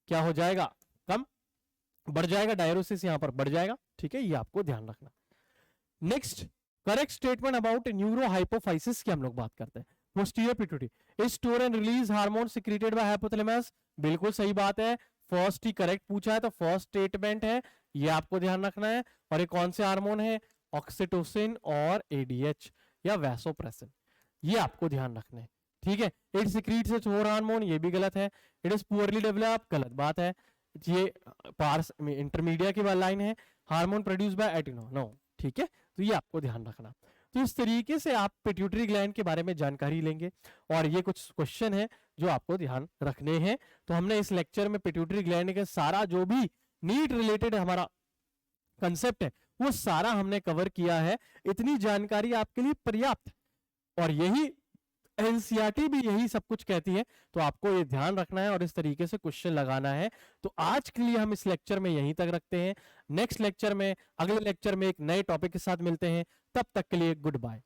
क्या हो जाएगा, कम, बढ़ जाएगा, डायूरेसिस यहां पर बढ़ जाएगा, ठीक है, ये आपको ध्यान रखना। Next, correct statement about neurohypophysis की हम लोग बात करते हैं। Posterior pituitary is store and release hormone secreted by hypothalamus, बिल्कुल सही बात है, फर्स्ट ही करेक्ट पूछा है, तो फर्स्ट स्टेटमेंट है, ये आपको ध्यान रखना है। और ये कौन से हार्मोन है, ऑक्सीटोसिन और एडीएच या वैसोप्रेसिन, ये आपको ध्यान रखना है, ठीक है। It secretes its own hormone, ये भी गलत है। इट इज पुअरली डेवलप्ड, गलत बात है। ये पार्स इंटरमीडिया की लाइन है, हार्मोन प्रोड्यूस बाय एटिनो, नो। ठीक है, तो ये आपको ध्यान रखना। तो इस तरीके से आप पिट्यूटरी ग्लैंड के बारे में जानकारी लेंगे और ये कुछ क्वेश्चन है जो आपको ध्यान रखने हैं। तो हमने इस लेक्चर में पिट्यूटरी ग्लैंड के सारा जो भी नीट रिलेटेड हमारा कंसेप्ट है वो सारा हमने कवर किया है। इतनी जानकारी आपके लिए पर्याप्त, और यही एनसीईआरटी भी यही सब कुछ कहती है। तो आपको ये ध्यान रखना है और इस तरीके से क्वेश्चन लगाना है। तो आज के लिए हम इस लेक्चर में यहीं तक रखते हैं। नेक्स्ट लेक्चर में, अगले लेक्चर में एक नए टॉपिक के साथ मिलते हैं। तब तक के लिए गुड बाय।